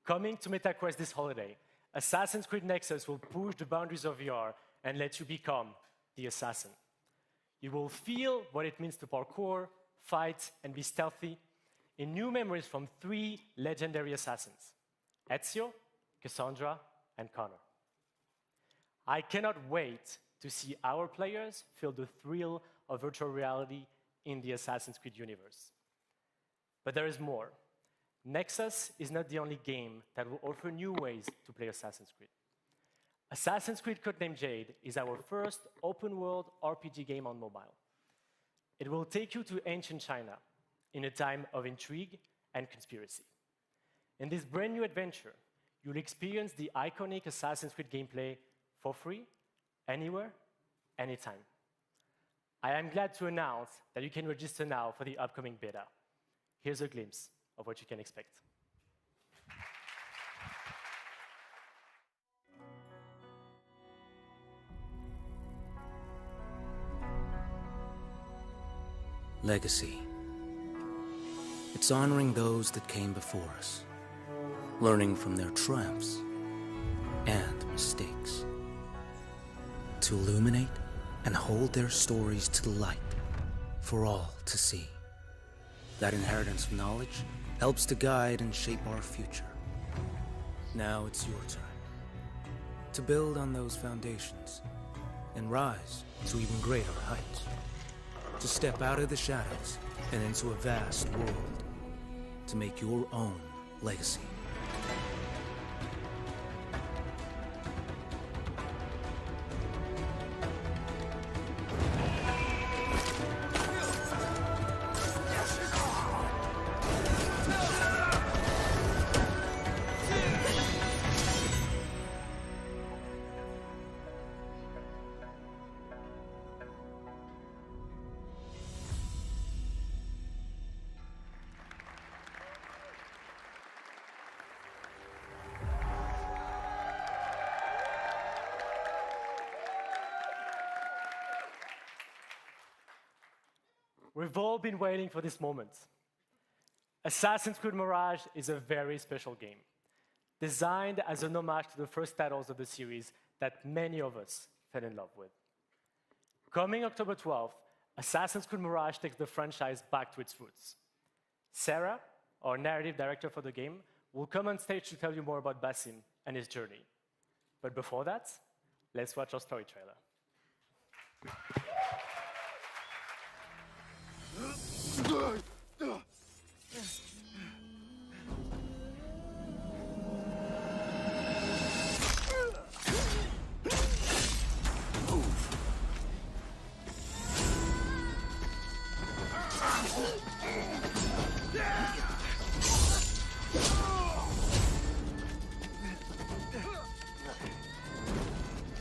[SPEAKER 1] Coming to MetaQuest this holiday, Assassin's Creed Nexus will push the boundaries of VR and let you become the assassin. You will feel what it means to parkour, fight, and be stealthy in new memories from 3 legendary assassins, Ezio, Cassandra, and Connor. I cannot wait to see our players feel the thrill of virtual reality in the Assassin's Creed universe. But there is more. Nexus is not the only game that will offer new ways to play Assassin's Creed. Assassin's Creed Codename Jade is our first open-world RPG game on mobile. It will take you to ancient China in a time of intrigue and conspiracy. In this brand new adventure, you'll experience the iconic Assassin's Creed gameplay for free, anywhere, anytime. I am glad to announce that you can register now for the upcoming beta. Here's a glimpse of what you can expect.
[SPEAKER 5] Legacy. It's honoring those that came before us, learning from their triumphs and mistakes, to illuminate and hold their stories to the light for all to see. That inheritance of knowledge helps to guide and shape our future. Now it's your turn to build on those foundations and rise to even greater heights. To step out of the shadows and into a vast world, to make your own legacy.
[SPEAKER 1] We've all been waiting for this moment. Assassin's Creed Mirage is a very special game, designed as an homage to the first titles of the series that many of us fell in love with. Coming October 12th, Assassin's Creed Mirage takes the franchise back to its roots. Sarah, our narrative director for the game, will come on stage to tell you more about Basim and his journey. But before that, let's watch our story trailer.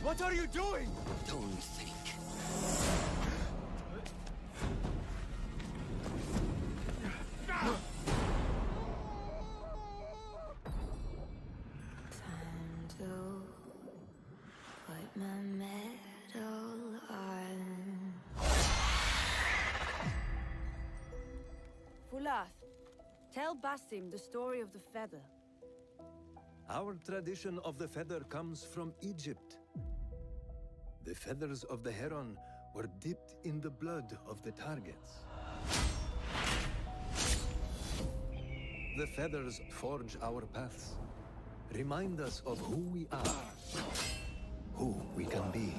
[SPEAKER 9] What are you doing?
[SPEAKER 5] Don't think.
[SPEAKER 15] Time to put my medal on.
[SPEAKER 16] Fulath, tell Basim the story of the feather.
[SPEAKER 17] Our tradition of the feather comes from Egypt. The feathers of the heron were dipped in the blood of the targets. The feathers forge our paths, remind us of who we are, who we can be.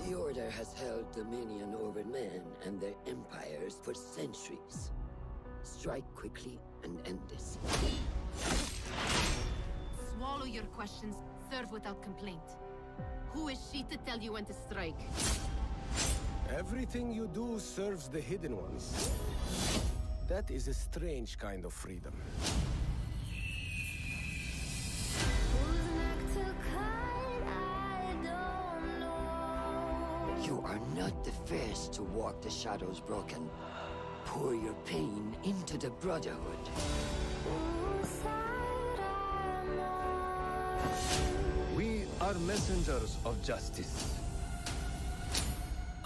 [SPEAKER 18] The Order has held dominion over men and their empires for centuries. Strike quickly and end this.
[SPEAKER 19] Swallow your questions, serve without complaint. Who is she to tell you when to strike?
[SPEAKER 17] Everything you do serves the Hidden Ones. That is a strange kind of freedom.
[SPEAKER 18] You are not the first to walk the shadows broken. Pour your pain into the Brotherhood.
[SPEAKER 17] We are messengers of justice.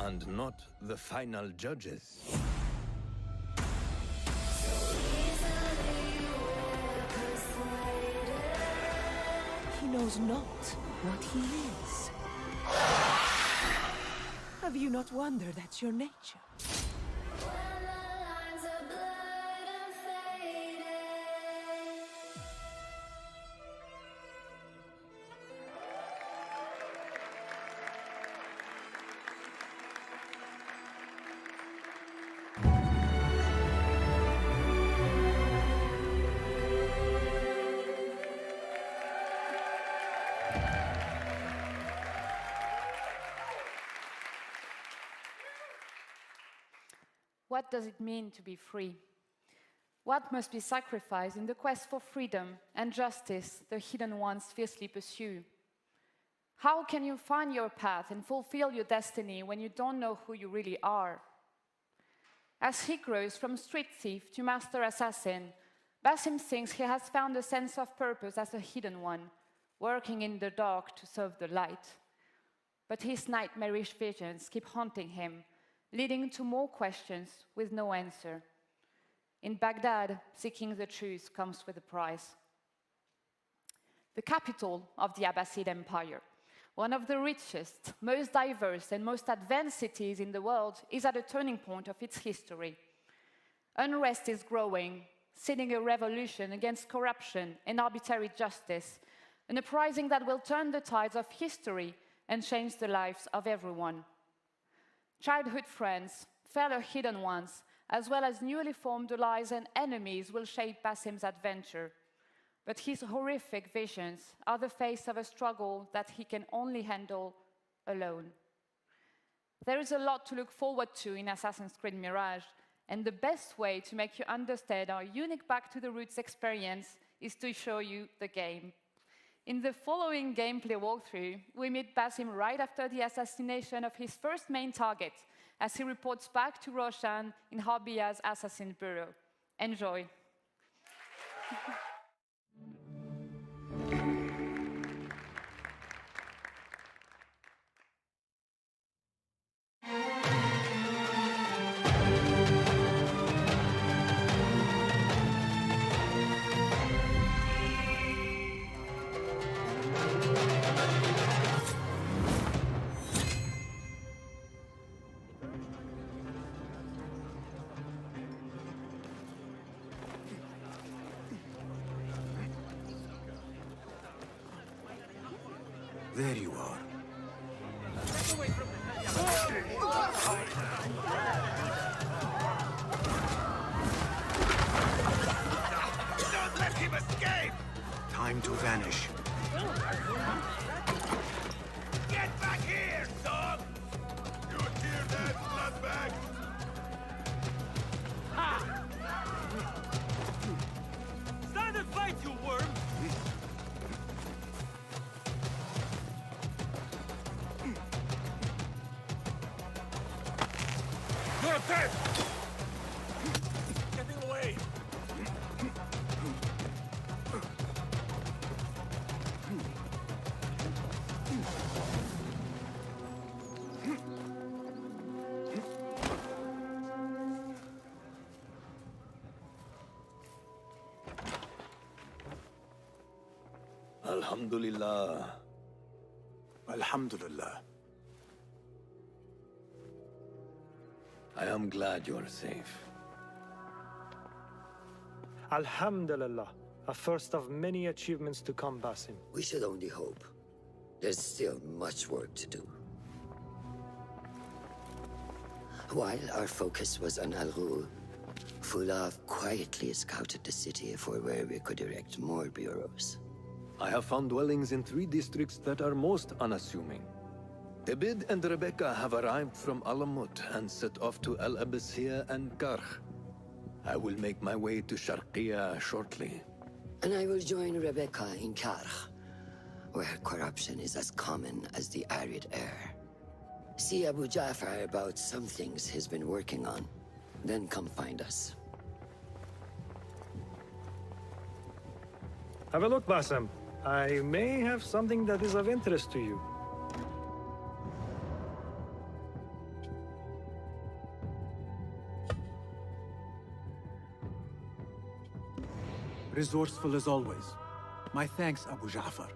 [SPEAKER 17] and not the final judges.
[SPEAKER 6] He knows not what he is. Have you not wondered at your nature?
[SPEAKER 7] What does it mean to be free? What must be sacrificed in the quest for freedom and justice the hidden ones fiercely pursue? How can you find your path and fulfill your destiny when you don't know who you really are? As he grows from street thief to master assassin, Basim thinks he has found a sense of purpose as a hidden one, working in the dark to serve the light. But his nightmarish visions keep haunting him, leading to more questions with no answer. In Baghdad, seeking the truth comes with a price. The capital of the Abbasid Empire, one of the richest, most diverse, and most advanced cities in the world, is at a turning point of its history. Unrest is growing, seeding a revolution against corruption and arbitrary justice, an uprising that will turn the tides of history and change the lives of everyone. Childhood friends, fellow hidden ones, as well as newly formed allies and enemies will shape Basim's adventure. But his horrific visions are the face of a struggle that he can only handle alone. There is a lot to look forward to in Assassin's Creed Mirage, and the best way to make you understand our unique Back to the Roots experience is to show you the game. In the following gameplay walkthrough, we meet Basim right after the assassination of his first main target, as he reports back to Roshan in Harbiya's assassin bureau. Enjoy.
[SPEAKER 8] There you are.
[SPEAKER 9] Don't let him escape!
[SPEAKER 8] Time to vanish.
[SPEAKER 9] Get back here, dog! You hear that, bloodbag?
[SPEAKER 14] Stand and fight, you worm!
[SPEAKER 9] You're dead! Getting away!
[SPEAKER 17] Alhamdulillah.
[SPEAKER 8] Alhamdulillah.
[SPEAKER 17] I am glad you are safe.
[SPEAKER 20] Alhamdulillah. A first of many achievements to come, Basim.
[SPEAKER 18] We should only hope. There's still much work to do. While our focus was on Al-Ghul, Fulaf quietly scouted the city for where we could erect more bureaus.
[SPEAKER 17] I have found dwellings in 3 districts that are most unassuming. Abid and Rebecca have arrived from Alamut and set off to Al Abbasiyah and Karh. I will make my way to Sharqiya shortly.
[SPEAKER 18] And I will join Rebecca in Karh, where corruption is as common as the arid air. See Abu Ja'far about some things he's been working on. Then come find us.
[SPEAKER 20] Have a look, Basim. I may have something that is of interest to you.
[SPEAKER 8] Resourceful as always. My thanks, Abu Ja'far.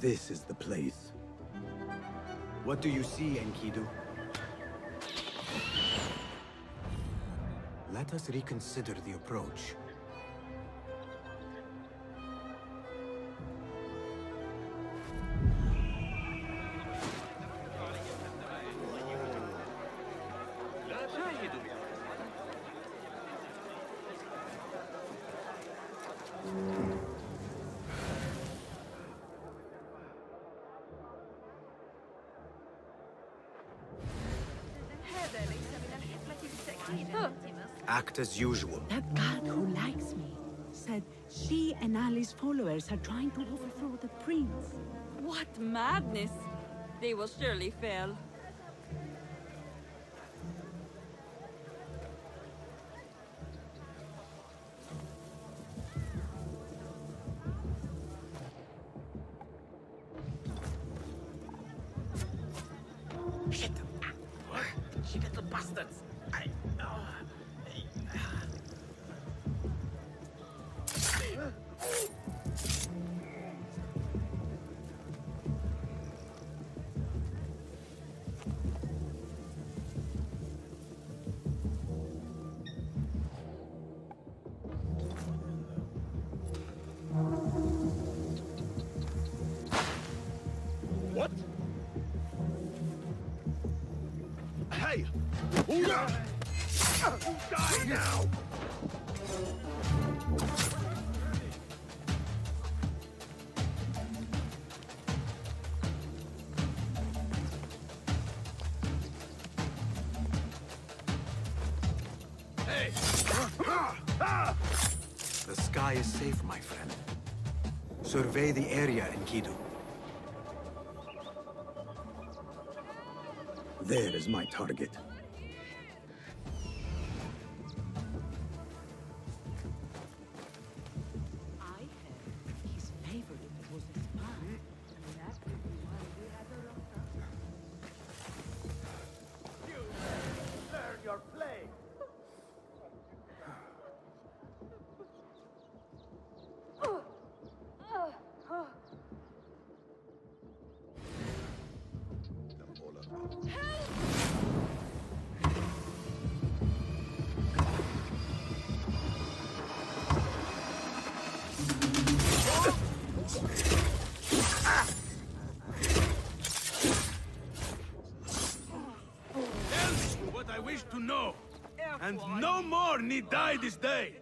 [SPEAKER 2] This is the place.
[SPEAKER 8] What do you see, Enkidu? Let us reconsider the approach. Act as usual.
[SPEAKER 4] That guard who likes me said she and Ali's followers are trying to overthrow the prince.
[SPEAKER 21] What madness! They will surely fail.
[SPEAKER 9] Shit! What? She got the bastards! What? Hey! Die now! Hey!
[SPEAKER 8] The sky is safe, my friend. Survey the area, Enkidu.
[SPEAKER 2] There is my target.
[SPEAKER 4] I heard his favorite was a spy. And that could be why we had a rough
[SPEAKER 9] You learn your play! Tell me what I wish to know, and no more need die this day.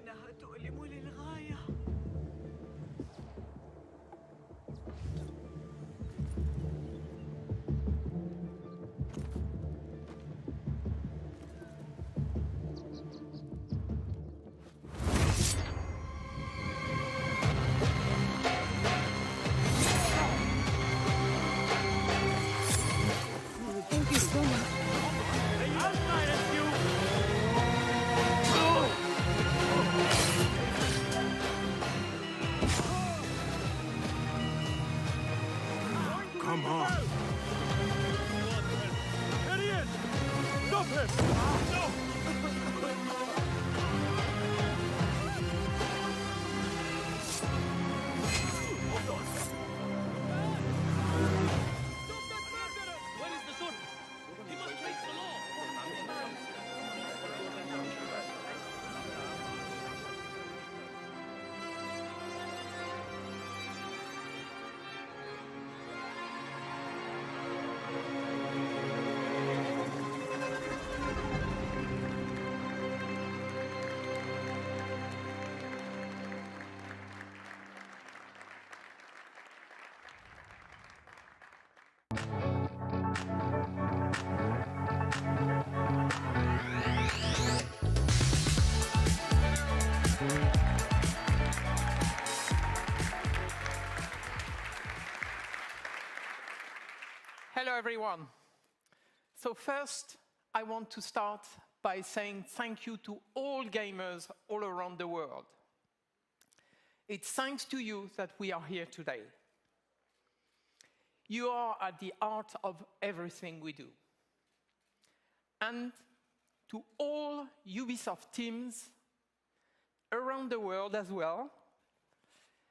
[SPEAKER 4] Thank you so much.
[SPEAKER 8] Come on.
[SPEAKER 9] Here he is! Stop him! No!
[SPEAKER 14] Where is the sword? He must face the law.
[SPEAKER 10] everyone. So first, I want to start by saying thank you to all gamers all around the world. It's thanks to you that we are here today. You are at the heart of everything we do. And to all Ubisoft teams around the world as well,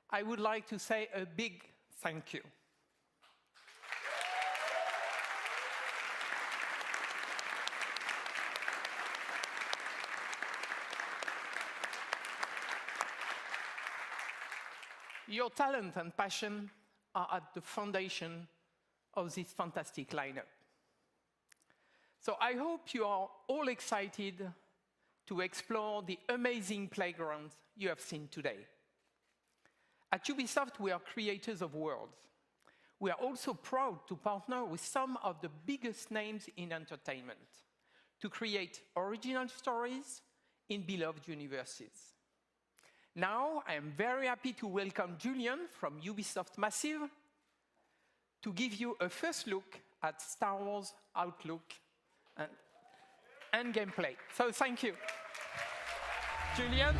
[SPEAKER 10] I would like to say a big thank you. Your talent and passion are at the foundation of this fantastic lineup. So I hope you are all excited to explore the amazing playground you have seen today. At Ubisoft, we are creators of worlds. We are also proud to partner with some of the biggest names in entertainment to create original stories in beloved universes. Now, I am very happy to welcome Julian from Ubisoft Massive to give you a first look at Star Wars Outlook and gameplay. So thank you. Julian?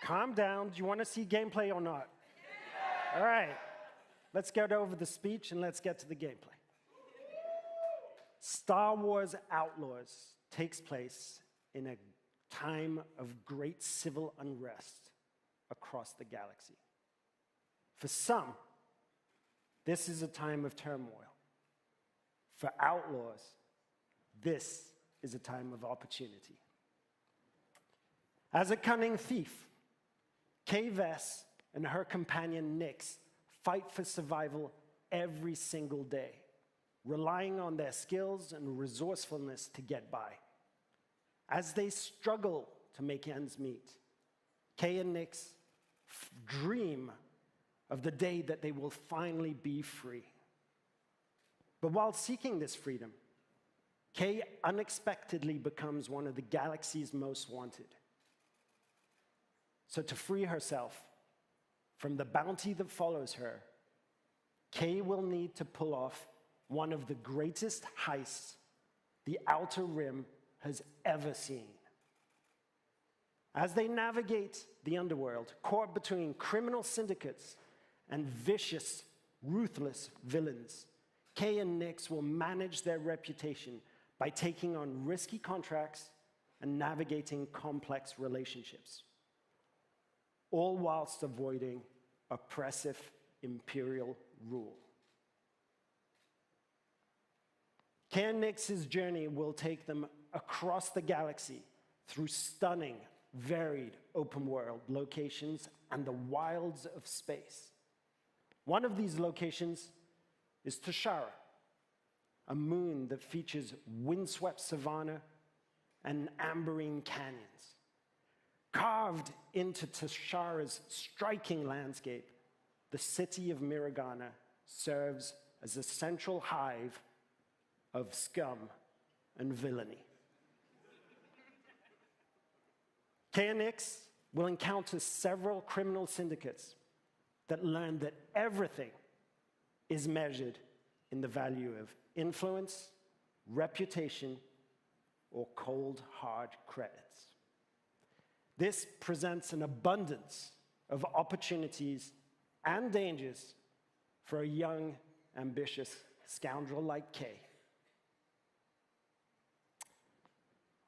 [SPEAKER 11] Calm down. Do you want to see gameplay or not? All right. Let's get over the speech and let's get to the gameplay. Star Wars Outlaws takes place in a time of great civil unrest across the galaxy. For some, this is a time of turmoil. For outlaws, this is a time of opportunity. As a cunning thief, Kay Vess and her companion Nyx fight for survival every single day, relying on their skills and resourcefulness to get by. As they struggle to make ends meet, Kay and Nyx dream of the day that they will finally be free. But while seeking this freedom, Kay unexpectedly becomes one of the galaxy's most wanted. So to free herself from the bounty that follows her, Kay will need to pull off one of the greatest heists the Outer Rim has ever seen. As they navigate the underworld, caught between criminal syndicates and vicious, ruthless villains, Kay and Nyx will manage their reputation by taking on risky contracts and navigating complex relationships, all whilst avoiding oppressive imperial rule. Kay and Nyx's journey will take them across the galaxy through stunning, varied open-world locations and the wilds of space. One of these locations is Tashara, a moon that features windswept savanna and amberine canyons. Carved into Tashara's striking landscape, the city of Miragana serves as a central hive of scum and villainy. Kay and Nyx will encounter several criminal syndicates that learn that everything is measured in the value of influence, reputation, or cold, hard credits. This presents an abundance of opportunities and dangers for a young, ambitious scoundrel like Kay.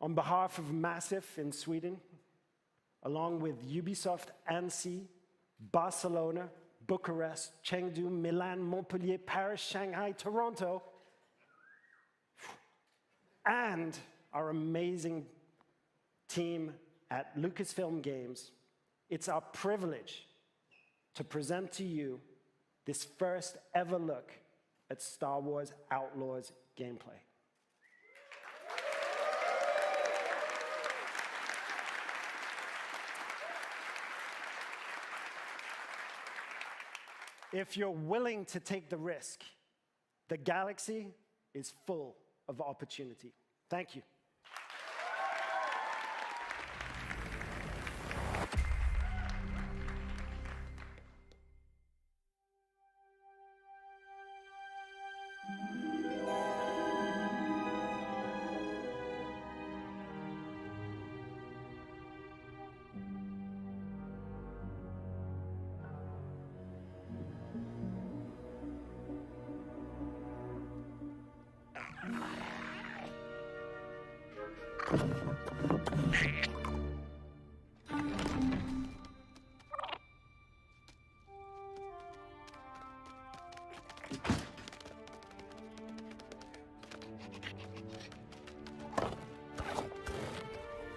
[SPEAKER 11] On behalf of Massive in Sweden, along with Ubisoft, Annecy, Barcelona, Bucharest, Chengdu, Milan, Montpellier, Paris, Shanghai, Toronto, and our amazing team at Lucasfilm Games, it's our privilege to present to you this first ever look at Star Wars Outlaws gameplay. If you're willing to take the risk, the galaxy is full of opportunity. Thank you.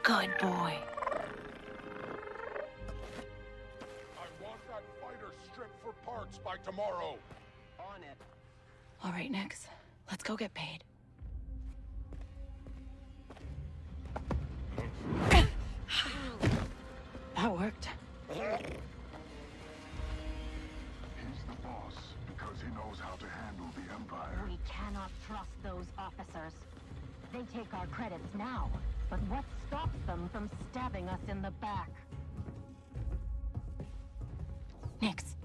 [SPEAKER 6] Good boy.
[SPEAKER 9] I want that fighter stripped for parts by tomorrow.
[SPEAKER 6] On it. All right, Nix. Let's go get paid. That worked.
[SPEAKER 9] He's the boss because he knows how to handle the Empire.
[SPEAKER 12] We cannot trust those officers. They take our credits now, but what stops them from stabbing us in the back?
[SPEAKER 6] Nix.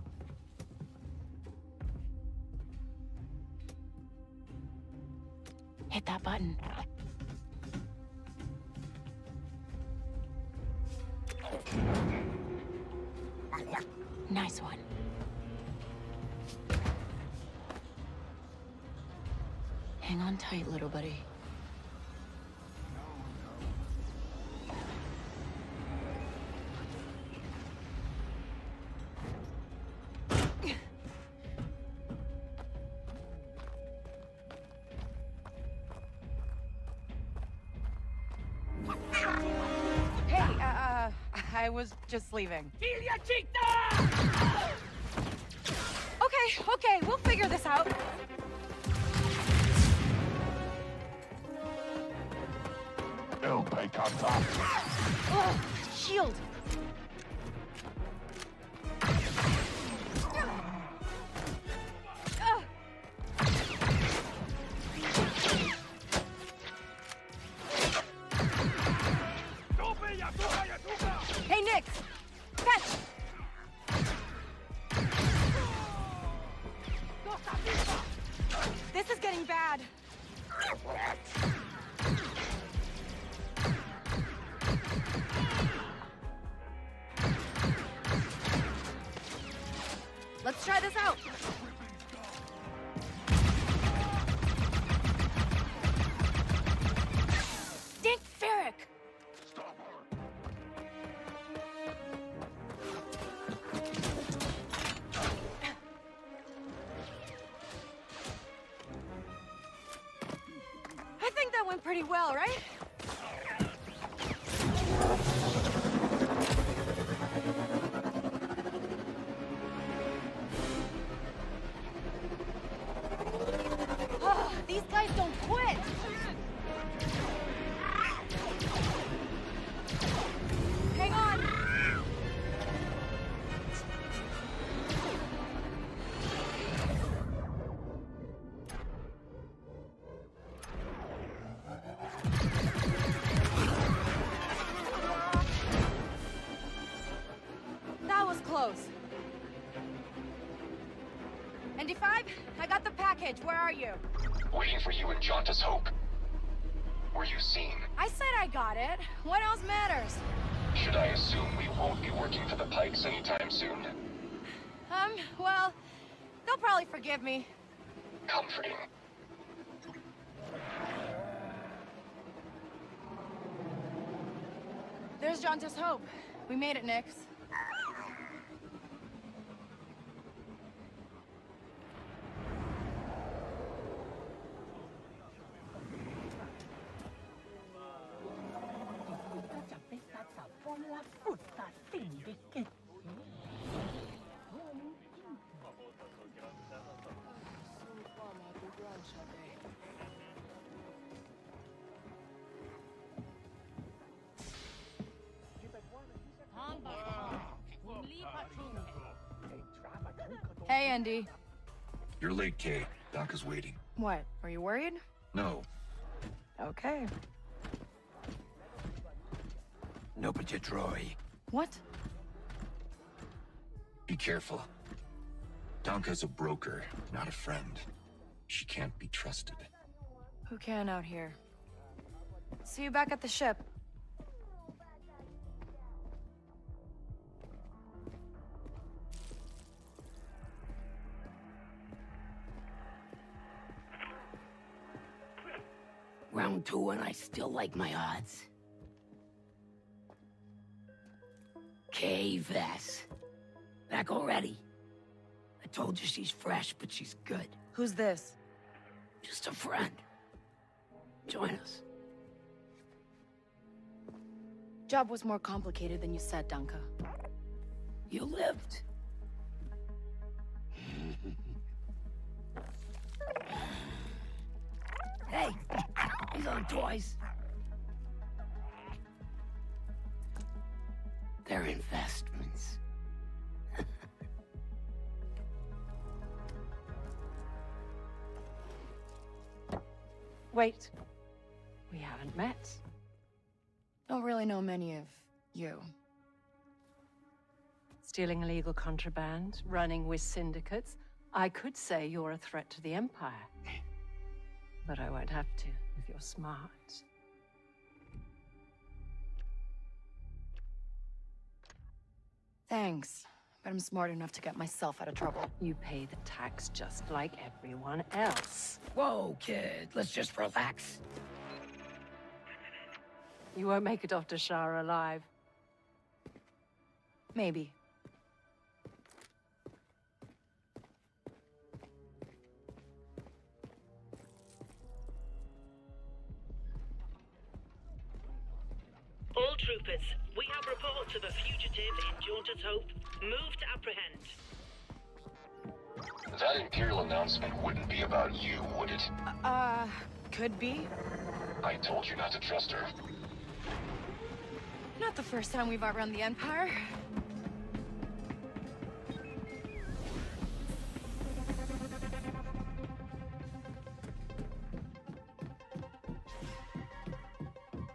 [SPEAKER 6] Hit that button. Nice one. Hang on tight, little buddy.
[SPEAKER 22] I was just leaving. Okay, we'll figure this out.
[SPEAKER 9] El Pecata.
[SPEAKER 22] Ugh, shield. Hey, Nick! Fetch! This is getting bad. Let's try this out. Dink Ferric! I think that went pretty well, right? Oh, these guys don't quit! Hang on! That was close. ND5, I got the package. Where are you?
[SPEAKER 23] Waiting for you in Jauntus Hope. Were you seen?
[SPEAKER 22] I said I got it. What else matters?
[SPEAKER 23] Should I assume we won't be working for the Pikes anytime soon?
[SPEAKER 22] Well, they'll probably forgive me.
[SPEAKER 23] Comforting.
[SPEAKER 22] There's Jauntus Hope. We made it, Nix. Hey, Andy.
[SPEAKER 23] You're late, Kay. Doc is waiting.
[SPEAKER 22] What? Are you worried?
[SPEAKER 23] No.
[SPEAKER 16] Okay.
[SPEAKER 8] No, but you Troy.
[SPEAKER 16] What?
[SPEAKER 23] Be careful. Danka's a broker, not a friend. She can't be trusted.
[SPEAKER 16] Who can out here? See you back at the ship.
[SPEAKER 1] Round 2 and I still like my odds. K-Vess. Back already? I told you she's fresh, but she's good.
[SPEAKER 16] Who's this?
[SPEAKER 1] Just a friend. Join us.
[SPEAKER 16] Job was more complicated than you said, Danka.
[SPEAKER 1] You lived. Hey, these aren't toys. They're investments.
[SPEAKER 16] Wait. We haven't met. Don't really know many of you.
[SPEAKER 3] Stealing illegal contraband, running with syndicates. I could say you're a threat to the Empire. But I won't have to, if you're smart.
[SPEAKER 16] Thanks. But I'm smart enough to get myself out of trouble.
[SPEAKER 3] You pay the tax just like everyone else.
[SPEAKER 1] Whoa, kid. Let's just relax.
[SPEAKER 3] You won't make it off to Shara alive.
[SPEAKER 16] Maybe.
[SPEAKER 13] All troopers, we have reports of a fugitive in Jaunter's Hope. Move to apprehend.
[SPEAKER 23] That Imperial announcement wouldn't be about you, would it?
[SPEAKER 16] Could be.
[SPEAKER 23] I told you not to trust her.
[SPEAKER 16] Not the first time we've outrun the Empire.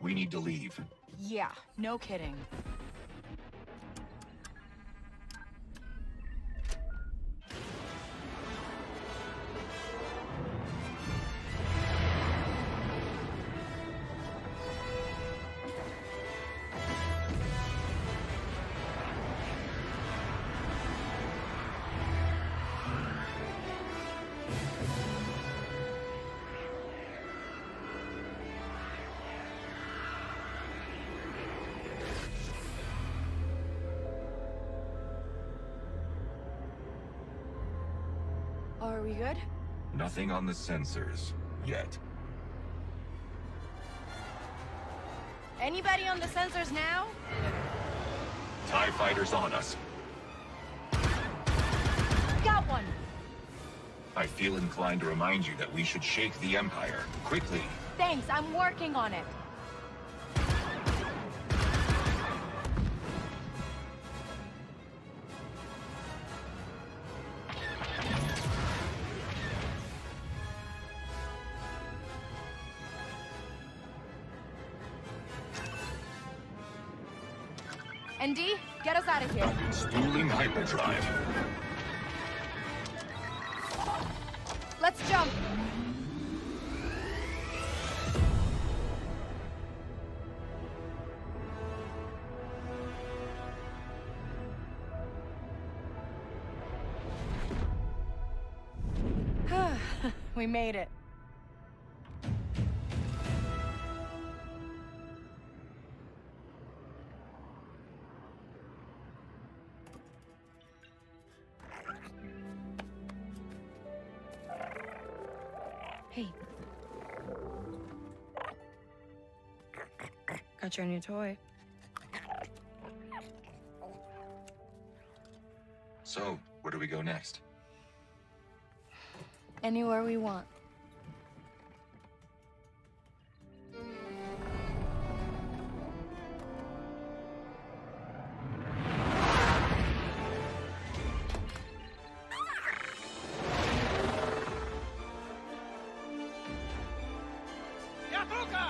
[SPEAKER 23] We need to leave.
[SPEAKER 16] Yeah, no kidding. Are we good?
[SPEAKER 23] Nothing on the sensors. Yet.
[SPEAKER 16] Anybody on the sensors now?
[SPEAKER 23] TIE fighters on us.
[SPEAKER 16] Got one!
[SPEAKER 23] I feel inclined to remind you that we should shake the Empire. Quickly.
[SPEAKER 16] Thanks, I'm working on it. ND, get us out of here.
[SPEAKER 23] Spooling hyperdrive.
[SPEAKER 16] Let's jump. We made it. Hey. Got your new toy.
[SPEAKER 23] So, where do we go next?
[SPEAKER 16] Anywhere we want.
[SPEAKER 9] Yatuka!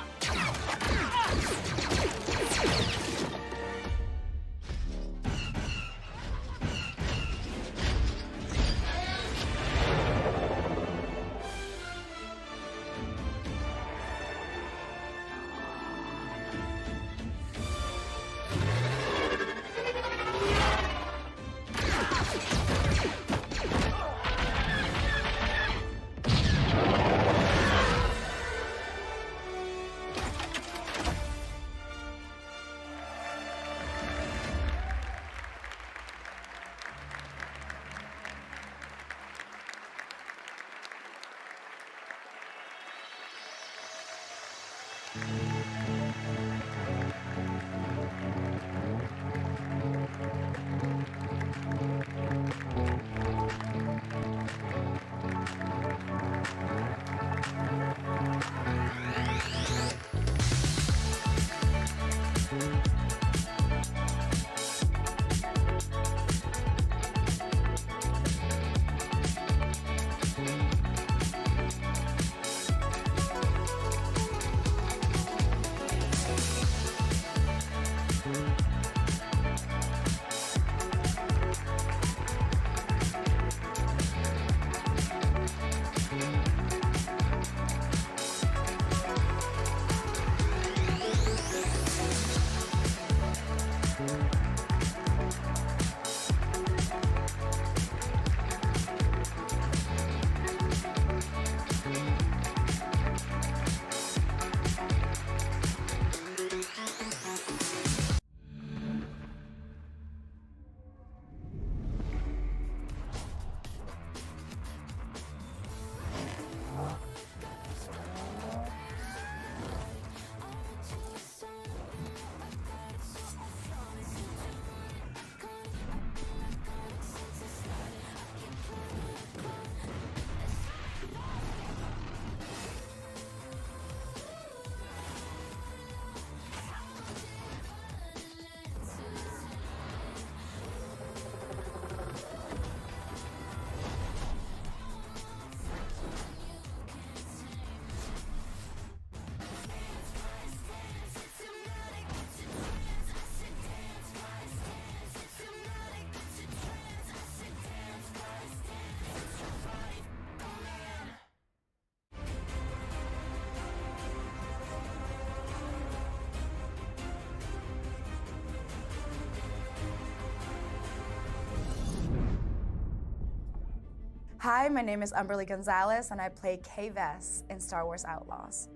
[SPEAKER 5] Hi, my name is Umberly Gonzalez, and I play Kay Vess in Star Wars Outlaws.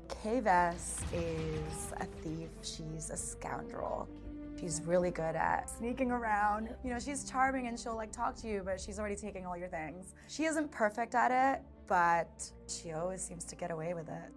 [SPEAKER 5] Kay Vess is a thief. She's a scoundrel. She's really good at sneaking around. You know, she's charming and she'll like talk to you, but she's already taking all your things. She isn't perfect at it, but she always seems to get away with it.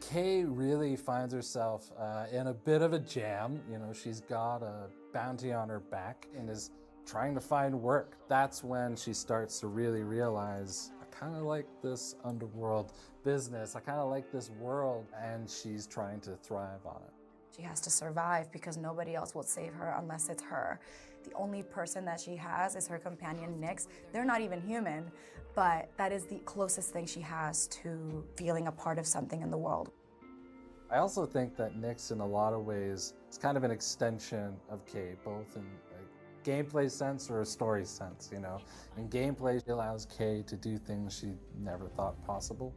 [SPEAKER 15] Kay really finds herself in a bit of a jam. You know, she's got a bounty on her back and is trying to find work. That's when she starts to really realize, I kind of like this underworld business. I kind of like this world, and she's trying to thrive on it.
[SPEAKER 5] She has to survive because nobody else will save her unless it's her. The only person that she has is her companion, Nyx. They're not even human, but that is the closest thing she has to feeling a part of something in the world.
[SPEAKER 15] I also think that Nyx, in a lot of ways, is kind of an extension of Kay, both in a gameplay sense or a story sense, you know. In gameplay, she allows Kay to do things she never thought possible.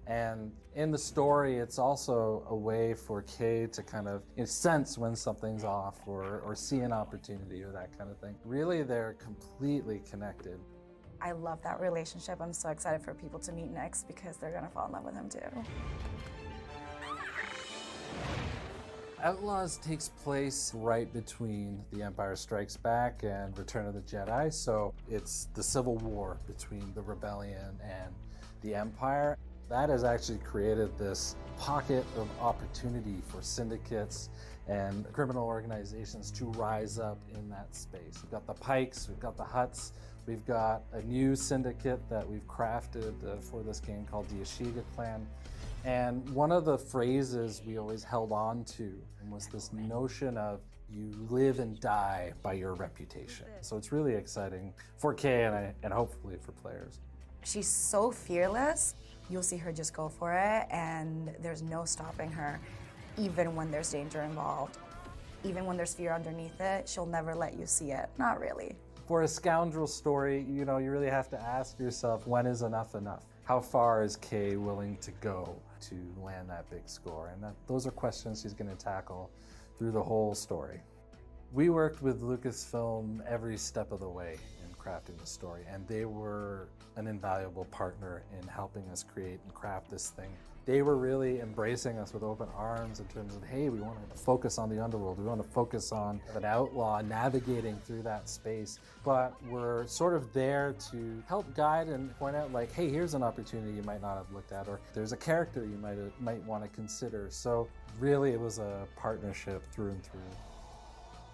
[SPEAKER 15] And in the story, it's also a way for Kay to kind of sense when something's off or see an opportunity or that kind of thing. Really, they're completely connected.
[SPEAKER 5] I love that relationship. I'm so excited for people to meet Nyx because they're gonna fall in love with him too.
[SPEAKER 15] Outlaws takes place right between The Empire Strikes Back and Return of the Jedi, so it's the civil war between the rebellion and the Empire. That has actually created this pocket of opportunity for syndicates and criminal organizations to rise up in that space. We've got the Pikes, we've got the Hutts, we've got a new syndicate that we've crafted for this game called the Ashiga Clan. And one of the phrases we always held on to was this notion of you live and die by your reputation. So it's really exciting for Kay and hopefully for players.
[SPEAKER 5] She's so fearless. You'll see her just go for it, and there's no stopping her, even when there's danger involved. Even when there's fear underneath it, she'll never let you see it. Not really.
[SPEAKER 15] For a scoundrel story, you know, you really have to ask yourself, when is enough enough? How far is Kay willing to go to land that big score? And those are questions she's going to tackle through the whole story. We worked with Lucasfilm every step of the way in crafting the story, and they were an invaluable partner in helping us create and craft this thing. They were really embracing us with open arms in terms of, hey, we want to focus on the underworld. We want to focus on an outlaw navigating through that space. But we're sort of there to help guide and point out, like, hey, here's an opportunity you might not have looked at, or there's a character you might want to consider. So really, it was a partnership through and through.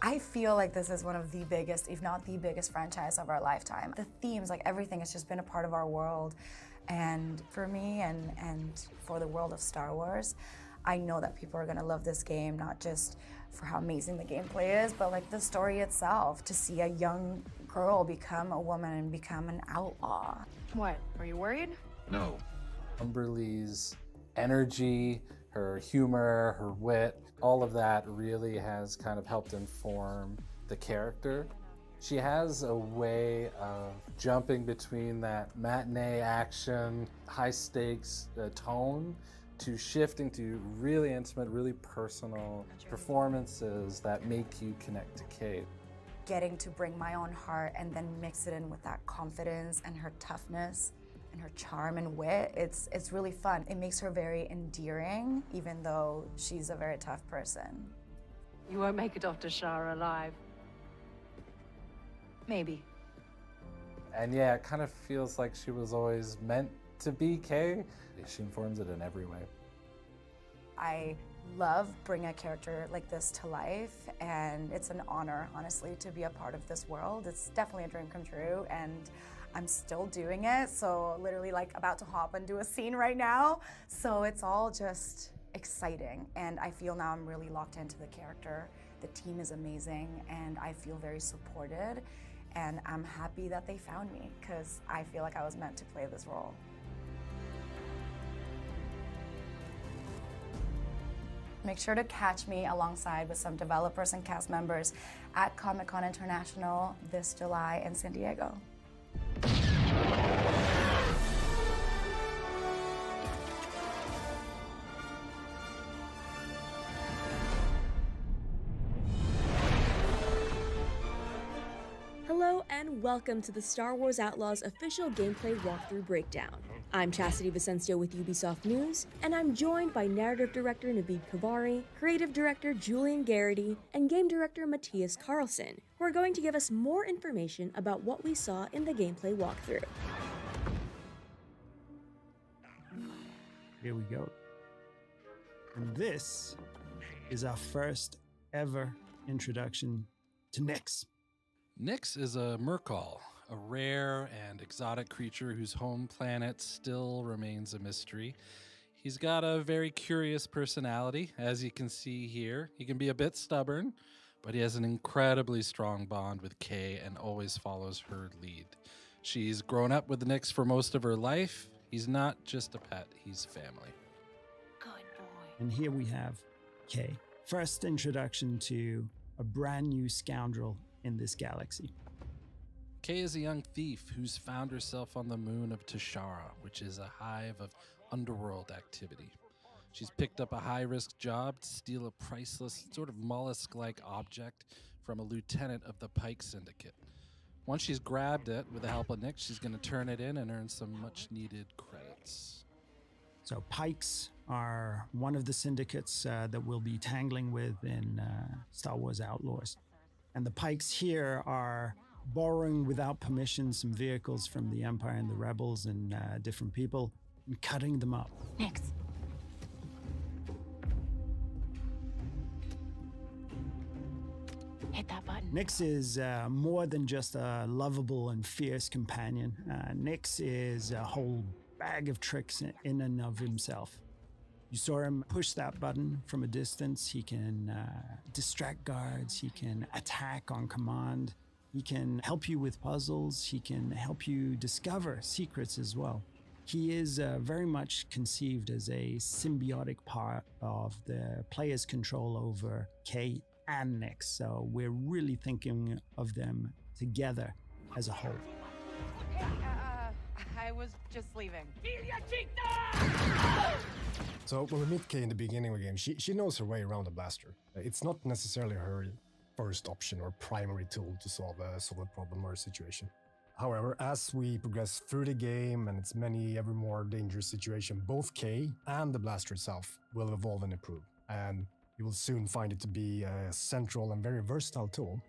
[SPEAKER 5] I feel like this is one of the biggest, if not the biggest franchise of our lifetime. The themes, like everything, has just been a part of our world. And for me and for the world of Star Wars, I know that people are gonna love this game, not just for how amazing the gameplay is, but like the story itself, to see a young girl become a woman and become an outlaw.
[SPEAKER 16] What, are you worried?
[SPEAKER 23] No.
[SPEAKER 15] Umberly's energy, her humor, her wit, all of that really has kind of helped inform the character. She has a way of jumping between that matinee action, high stakes tone to shifting to really intimate, really personal performances that make you connect to Kay.
[SPEAKER 5] Getting to bring my own heart and then mix it in with that confidence and her toughness and her charm and wit, it's really fun. It makes her very endearing, even though she's a very tough person.
[SPEAKER 3] You won't make it off to Shara alive.
[SPEAKER 16] Maybe.
[SPEAKER 15] And yeah, it kind of feels like she was always meant to be Kay. She informs it in every way.
[SPEAKER 5] I love bringing a character like this to life, and it's an honor, honestly, to be a part of this world. It's definitely a dream come true, and I'm still doing it, so literally like about to hop and do a scene right now. So it's all just exciting, and I feel now I'm really locked into the character. The team is amazing, and I feel very supported, and I'm happy that they found me, because I feel like I was meant to play this role. Make sure to catch me alongside with some developers and cast members at Comic-Con International this July in San Diego.
[SPEAKER 19] Hello and
[SPEAKER 7] and welcome to the Star Wars Outlaws official gameplay walkthrough breakdown. I'm Chastity Vicencio with Ubisoft News, and I'm joined by narrative director Naveed Kavari, creative director Julian Garrity, and game director Matthias Carlson, who are going to give us more information about what we saw in the gameplay walkthrough.
[SPEAKER 17] Here we go. And this is our first ever introduction to Nyx.
[SPEAKER 15] Nyx is a Merkal, a rare and exotic creature whose home planet still remains a mystery. He's got a very curious personality, as you can see here. He can be a bit stubborn, but he has an incredibly strong bond with Kay and always follows her lead. She's grown up with Nyx for most of her life. He's not just a pet, he's family.
[SPEAKER 17] And here we have Kay. First introduction to a brand new scoundrel in this galaxy.
[SPEAKER 15] Kay is a young thief who's found herself on the moon of Tashara, which is a hive of underworld activity. She's picked up a high-risk job to steal a priceless, sort of mollusk-like object from a lieutenant of the Pike Syndicate. Once she's grabbed it, with the help of Nyx, she's going to turn it in and earn some much-needed credits.
[SPEAKER 17] So Pikes are one of the syndicates that we'll be tangling with in Star Wars Outlaws. And the Pikes here are borrowing without permission some vehicles from the Empire and the Rebels and different people and cutting them up.
[SPEAKER 12] Nyx. Hit that button.
[SPEAKER 17] Nyx is more than just a lovable and fierce companion. Nyx is a whole bag of tricks in and of himself. You saw him push that button from a distance. He can distract guards. He can attack on command. He can help you with puzzles. He can help you discover secrets as well. He is very much conceived as a symbiotic part of the player's control over Kay and Nyx. So we're really thinking of them together as a whole.
[SPEAKER 19] I was just leaving.
[SPEAKER 24] So when we meet Kay in the beginning of the game, she knows her way around the blaster. It's not necessarily her first option or primary tool to solve a problem or a situation. However, as we progress through the game and its ever more dangerous situation, both Kay and the blaster itself will evolve and improve. And you will soon find it to be a central and very versatile tool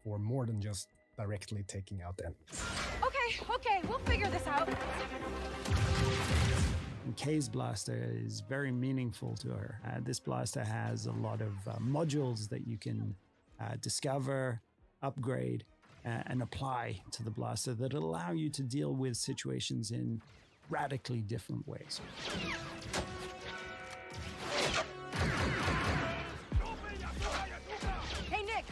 [SPEAKER 24] for more than just directly taking out enemies.
[SPEAKER 19] Okay, we'll figure this out.
[SPEAKER 17] And Kay's blaster is very meaningful to her. This blaster has a lot of modules that you can discover, upgrade, and apply to the blaster that allow you to deal with situations in radically different ways.
[SPEAKER 19] Hey, Nick!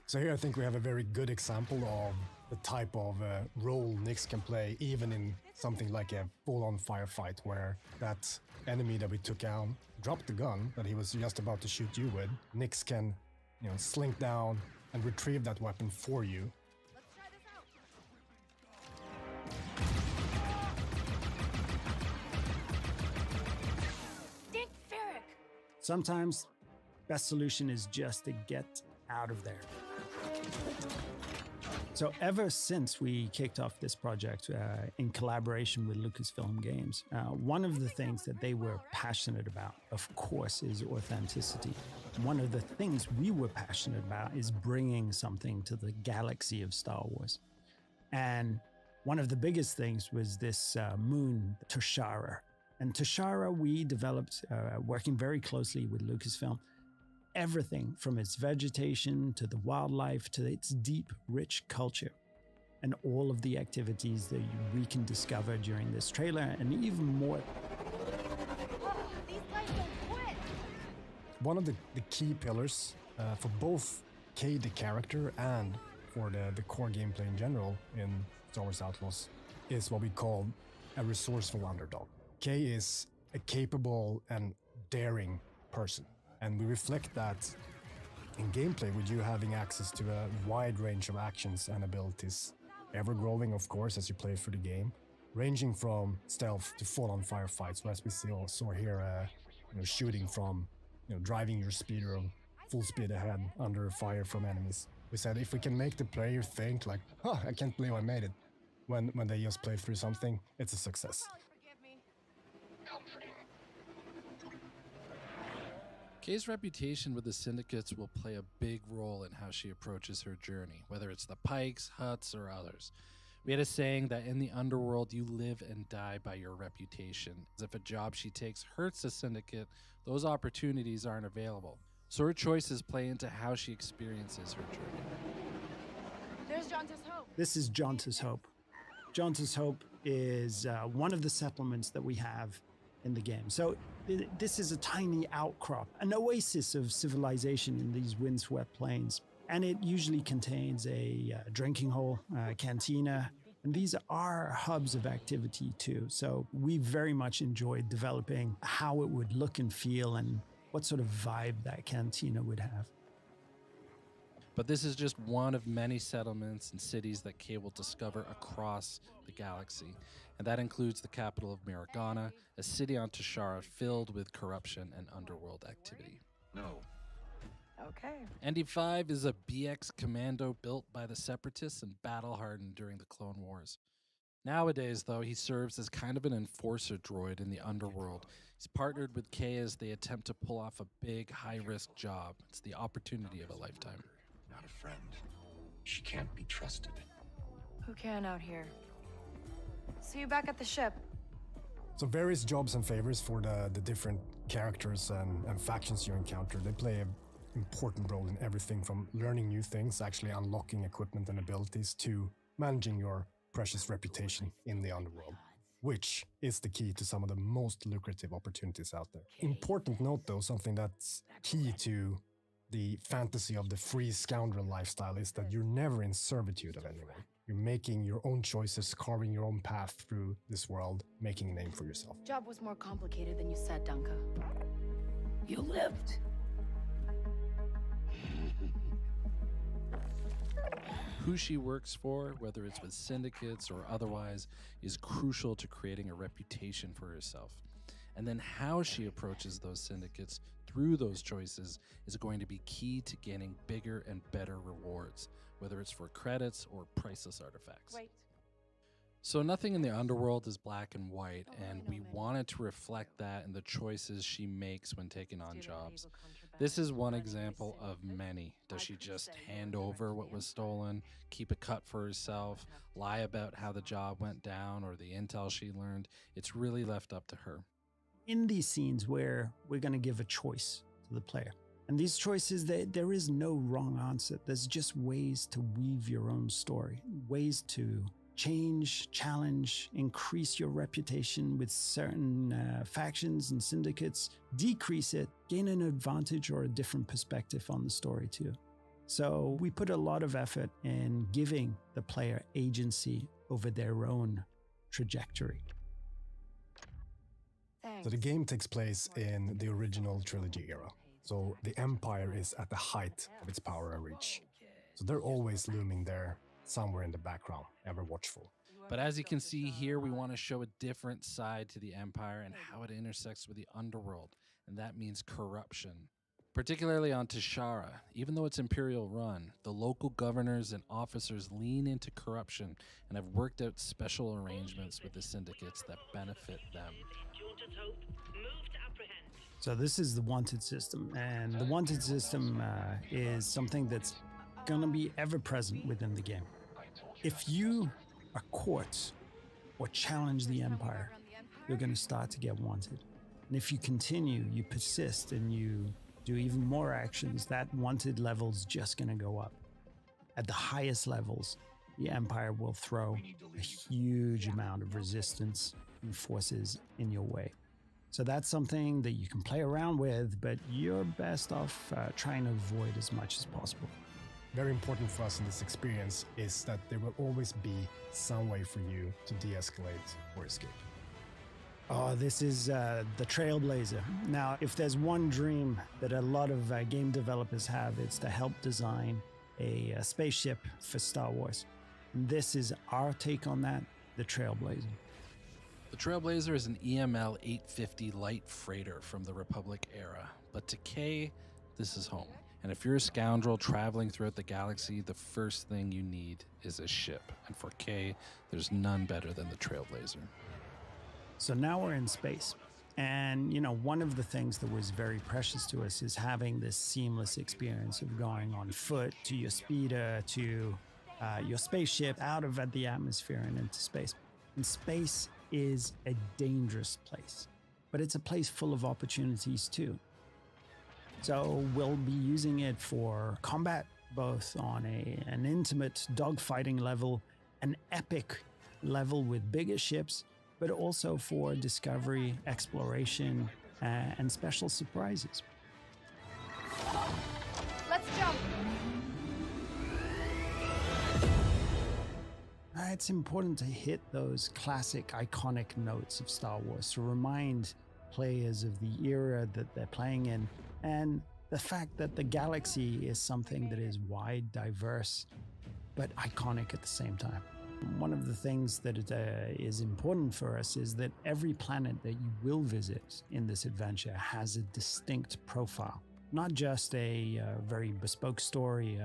[SPEAKER 24] So here I think we have a very good example of the type of role Nyx can play, even in something like a full-on firefight, where that enemy that we took down dropped the gun that he was just about to shoot you with. Nyx can, slink down and retrieve that weapon for you.
[SPEAKER 17] Sometimes, best solution is just to get out of there. So ever since we kicked off this project in collaboration with Lucasfilm Games, one of the things that they were passionate about, of course, is authenticity. One of the things we were passionate about is bringing something to the galaxy of Star Wars. And one of the biggest things was this moon, Tashara. And Tashara we developed, working very closely with Lucasfilm, everything from its vegetation to the wildlife to its deep, rich culture, and all of the activities that we can discover during this trailer, and even more.
[SPEAKER 19] These guys don't quit!
[SPEAKER 24] One of the key pillars for both Kay the character and for the core gameplay in general in Star Wars Outlaws is what we call a resourceful underdog. Kay is a capable and daring person. And we reflect that in gameplay with you having access to a wide range of actions and abilities, ever growing, of course, as you play through the game, ranging from stealth to full-on firefights. So as we saw here, shooting from, driving your speeder full speed ahead under fire from enemies. We said if we can make the player think like, huh, I can't believe I made it, when they just play through something, it's a success.
[SPEAKER 2] Kay's reputation with the syndicates will play a big role in how she approaches her journey, whether it's the Pikes, Huts, or others. We had a saying that in the underworld, you live and die by your reputation. As if a job she takes hurts a syndicate, those opportunities aren't available. So her choices play into how she experiences her journey.
[SPEAKER 19] There's Jonta's Hope.
[SPEAKER 17] This is Jonta's Hope. Jonta's Hope is one of the settlements that we have in the game. So this is a tiny outcrop, an oasis of civilization in these windswept plains. And it usually contains a drinking hole, a cantina, and these are hubs of activity too. So we very much enjoyed developing how it would look and feel and what sort of vibe that cantina would have.
[SPEAKER 2] But this is just one of many settlements and cities that Kay will discover across the galaxy. And that includes the capital of Miragana, a city on Tashara filled with corruption and underworld activity.
[SPEAKER 23] No.
[SPEAKER 3] Okay.
[SPEAKER 2] ND5 is a BX commando built by the Separatists and battle-hardened during the Clone Wars. Nowadays, though, he serves as kind of an enforcer droid in the underworld. He's partnered with Kay as they attempt to pull off a big, high-risk job. It's the opportunity of a lifetime.
[SPEAKER 23] Not a friend. She can't be trusted.
[SPEAKER 22] Who can out here? See you back at the ship.
[SPEAKER 24] So various jobs and favors for the different characters and factions you encounter. They play an important role in everything from learning new things, actually unlocking equipment and abilities, to managing your precious reputation in the underworld, which is the key to some of the most lucrative opportunities out there. Important note though, something that's key to the fantasy of the free scoundrel lifestyle is that you're never in servitude of anyone. You're making your own choices, carving your own path through this world, making a name for yourself.
[SPEAKER 16] Job was more complicated than you said, Dunka.
[SPEAKER 1] You lived.
[SPEAKER 2] Who she works for, whether it's with syndicates or otherwise, is crucial to creating a reputation for herself. And then how she approaches those syndicates through those choices is going to be key to gaining bigger and better rewards, whether it's for credits or priceless artifacts.
[SPEAKER 3] Wait.
[SPEAKER 2] So nothing in the underworld is black and white, and we wanted to reflect that in the choices she makes when taking on jobs. This is one example of many. Does she just hand over what was stolen, keep a cut for herself, lie about how the job went down or the intel she learned? It's really left up to her.
[SPEAKER 17] In these scenes where we're going to give a choice to the player, and these choices, there is no wrong answer. There's just ways to weave your own story, ways to change, challenge, increase your reputation with certain factions and syndicates, decrease it, gain an advantage or a different perspective on the story too. So we put a lot of effort in giving the player agency over their own trajectory.
[SPEAKER 24] So the game takes place in the original trilogy era. So the Empire is at the height of its power and reach. So they're always looming there, somewhere in the background, ever watchful.
[SPEAKER 2] But as you can see here, we want to show a different side to the Empire and how it intersects with the underworld, and that means corruption. Particularly on Tashara, even though it's Imperial run, the local governors and officers lean into corruption and have worked out special arrangements with the syndicates that benefit them.
[SPEAKER 17] So this is the wanted system, and the wanted system is something that's going to be ever present within the game. If you are caught or challenge the Empire, you're going to start to get wanted. And if you continue, you persist, and you do even more actions, that wanted level's just going to go up. At the highest levels, the Empire will throw a huge amount of resistance and forces in your way. So that's something that you can play around with, but you're best off trying to avoid as much as possible.
[SPEAKER 24] Very important for us in this experience is that there will always be some way for you to de-escalate or escape.
[SPEAKER 17] Oh, this is the Trailblazer. Now, if there's one dream that a lot of game developers have, it's to help design a spaceship for Star Wars. And this is our take on that, the Trailblazer.
[SPEAKER 2] The Trailblazer is an EML 850 light freighter from the Republic era, but to Kay, this is home. And if you're a scoundrel traveling throughout the galaxy, the first thing you need is a ship. And for Kay, there's none better than the Trailblazer.
[SPEAKER 17] So now we're in space. And, you know, one of the things that was very precious to us is having this seamless experience of going on foot to your speeder, to your spaceship, out of the atmosphere and into space. And space is a dangerous place, but it's a place full of opportunities too. So we'll be using it for combat, both on an intimate dogfighting level, an epic level with bigger ships, but also for discovery, exploration, and special surprises.
[SPEAKER 19] Let's jump.
[SPEAKER 17] It's important to hit those classic, iconic notes of Star Wars to remind players of the era that they're playing in, and the fact that the galaxy is something that is wide, diverse, but iconic at the same time. One of the things that is important for us is that every planet that you will visit in this adventure has a distinct profile. Not just a very bespoke story,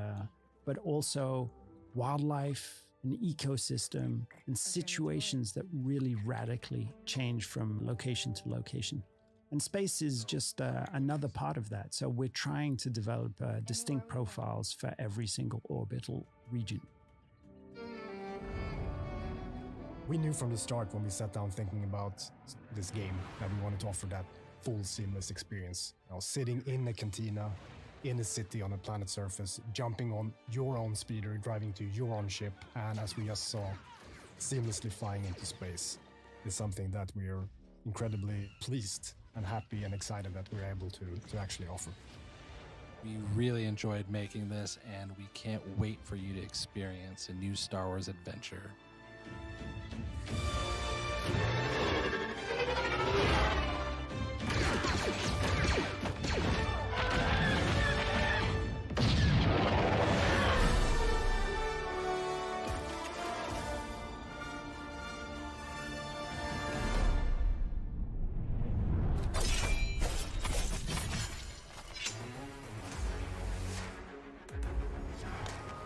[SPEAKER 17] but also wildlife, an ecosystem, and situations that really radically change from location to location. And space is just another part of that. So we're trying to develop distinct profiles for every single orbital region.
[SPEAKER 24] We knew from the start when we sat down thinking about this game that we wanted to offer that full seamless experience. You know, sitting in a cantina, in a city on a planet surface, jumping on your own speeder, driving to your own ship, and as we just saw, seamlessly flying into space is something that we are incredibly pleased and happy and excited that we're able to actually offer.
[SPEAKER 2] We really enjoyed making this, and we can't wait for you to experience a new Star Wars adventure.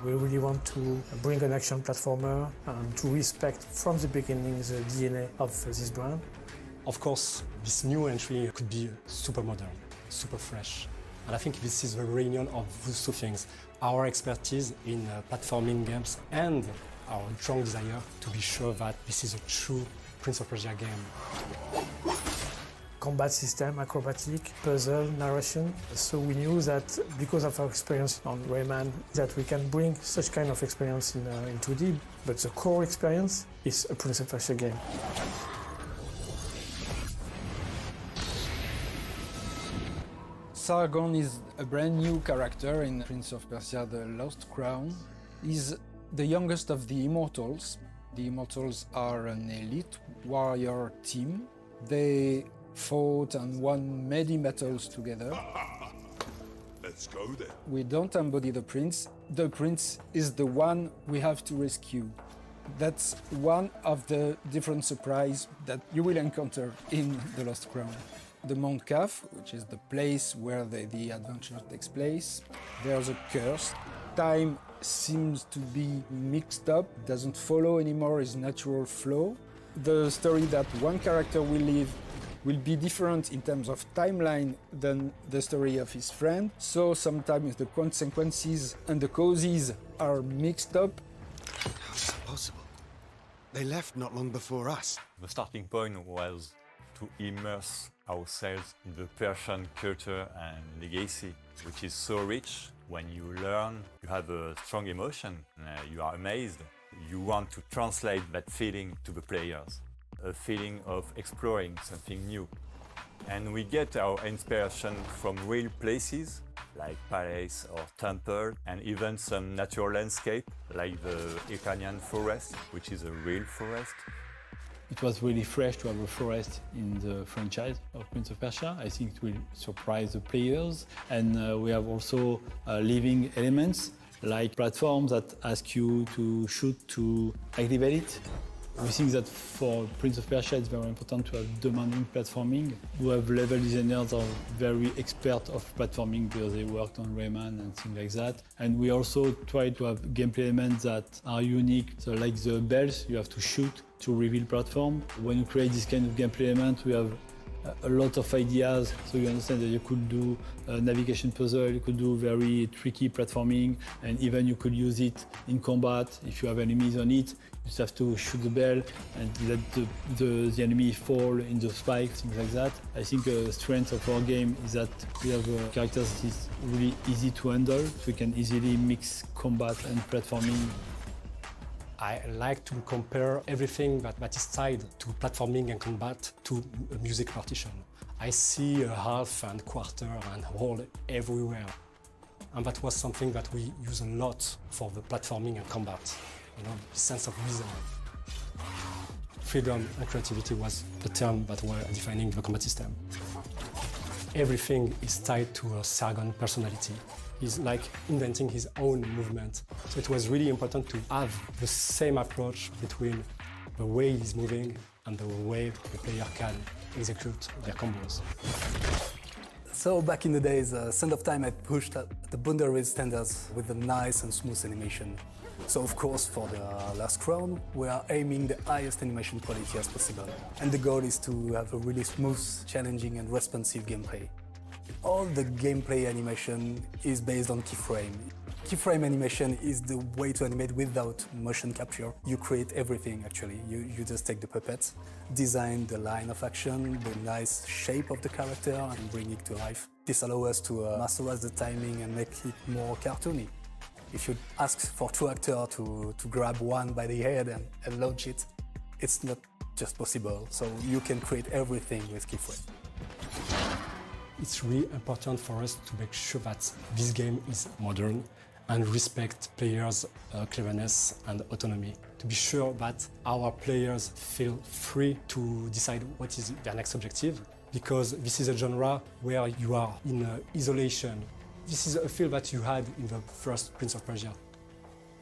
[SPEAKER 4] We really want to bring an action platformer and to respect from the beginning the DNA of this brand.
[SPEAKER 18] Of course, this new entry could be super modern, super fresh. And I think this is the reunion of those two things. Our expertise in platforming games and our strong desire to be sure that this is a true Prince of Persia game.
[SPEAKER 4] Combat system, acrobatic, puzzle, narration. So we knew that because of our experience on Rayman, that we can bring such kind of experience in 2D, but the core experience is a Prince of Persia game.
[SPEAKER 20] Sargon is a brand new character in Prince of Persia: The Lost Crown. He's the youngest of the Immortals. The Immortals are an elite warrior team. They fought and won many battles together.
[SPEAKER 9] Let's go then.
[SPEAKER 20] We don't embody the prince. The prince is the one we have to rescue. That's one of the different surprises that you will encounter in The Lost Crown. The Mount Kaf, which is the place where the adventure takes place, there's a curse. Time seems to be mixed up, doesn't follow anymore its natural flow. The story that one character will live will be different in terms of timeline than the story of his friend. So sometimes the consequences and the causes are mixed up.
[SPEAKER 8] How is that possible? They left not long before us.
[SPEAKER 21] The starting point was to immerse ourselves in the Persian culture and legacy, which is so rich. When you learn, you have a strong emotion, you are amazed. You want to translate that feeling to the players. A feeling of exploring something new. And we get our inspiration from real places, like palace or temple, and even some natural landscape, like the Iranian forest, which is a real forest.
[SPEAKER 25] It was really fresh to have a forest in the franchise of Prince of Persia. I think it will surprise the players. And we have also living elements, like platforms that ask you to shoot to activate it. We think that for Prince of Persia, it's very important to have demanding platforming. We have level designers are very expert of platforming because they worked on Rayman and things like that. And we also try to have gameplay elements that are unique. So like the bells, you have to shoot to reveal platform. When you create this kind of gameplay element, we have a lot of ideas, so you understand that you could do a navigation puzzle, you could do very tricky platforming, and even you could use it in combat. If you have enemies on it, you just have to shoot the bell and let the enemy fall in the spikes, things like that. I think the strength of our game is that we have characters that is really easy to handle, so we can easily mix combat and platforming.
[SPEAKER 18] I like to compare everything that is tied to platforming and combat to a music partition. I see a half and quarter and whole everywhere. And that was something that we use a lot for the platforming and combat. You know, the sense of rhythm. Freedom and creativity was the term that were defining the combat system. Everything is tied to a Sargon personality. He's like inventing his own movement. So it was really important to have the same approach between the way he's moving and the way the player can execute their combos.
[SPEAKER 6] So back in the days, Sand of Time had pushed the boundaries standards with a nice and smooth animation. So of course, for the Last Crown, we are aiming the highest animation quality as possible. And the goal is to have a really smooth, challenging and responsive gameplay. All the gameplay animation is based on keyframe. Keyframe animation is the way to animate without motion capture. You create everything, actually. You just take the puppet, design the line of action, the nice shape of the character, and bring it to life. This allows us to masterize the timing and make it more cartoony. If you ask for two actors to grab one by the head and launch it, it's not just possible. So you can create everything with keyframe.
[SPEAKER 18] It's really important for us to make sure that this game is modern and respect players' cleverness and autonomy. To be sure that our players feel free to decide what is their next objective, because this is a genre where you are in isolation. This is a feel that you had in the first Prince of Persia.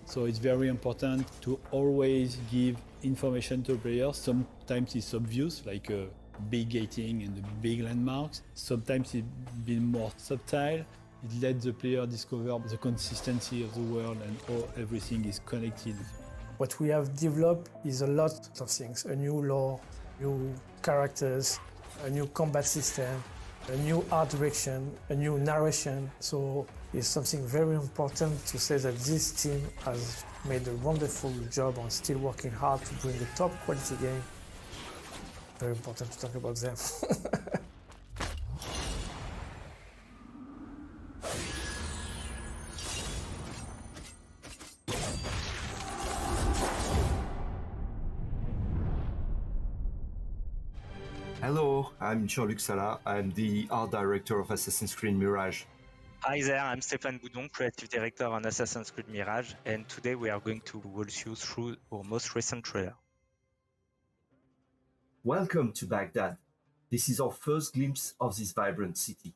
[SPEAKER 25] So it's very important to always give information to players. Sometimes it's obvious, like big gating and the big landmarks. Sometimes it's been more subtle. It lets the player discover the consistency of the world and how everything is connected.
[SPEAKER 4] What we have developed is a lot of things. A new lore, new characters, a new combat system, a new art direction, a new narration. So it's something very important to say that this team has made a wonderful job on still working hard to bring a top quality game. Very important to talk about them.
[SPEAKER 10] Hello, I'm Jean-Luc Salah. I'm the art director of Assassin's Creed Mirage.
[SPEAKER 11] Hi there, I'm Stéphane Boudon, creative director on Assassin's Creed Mirage, and today we are going to walk you through our most recent trailer.
[SPEAKER 10] Welcome to Baghdad. This is our first glimpse of this vibrant city.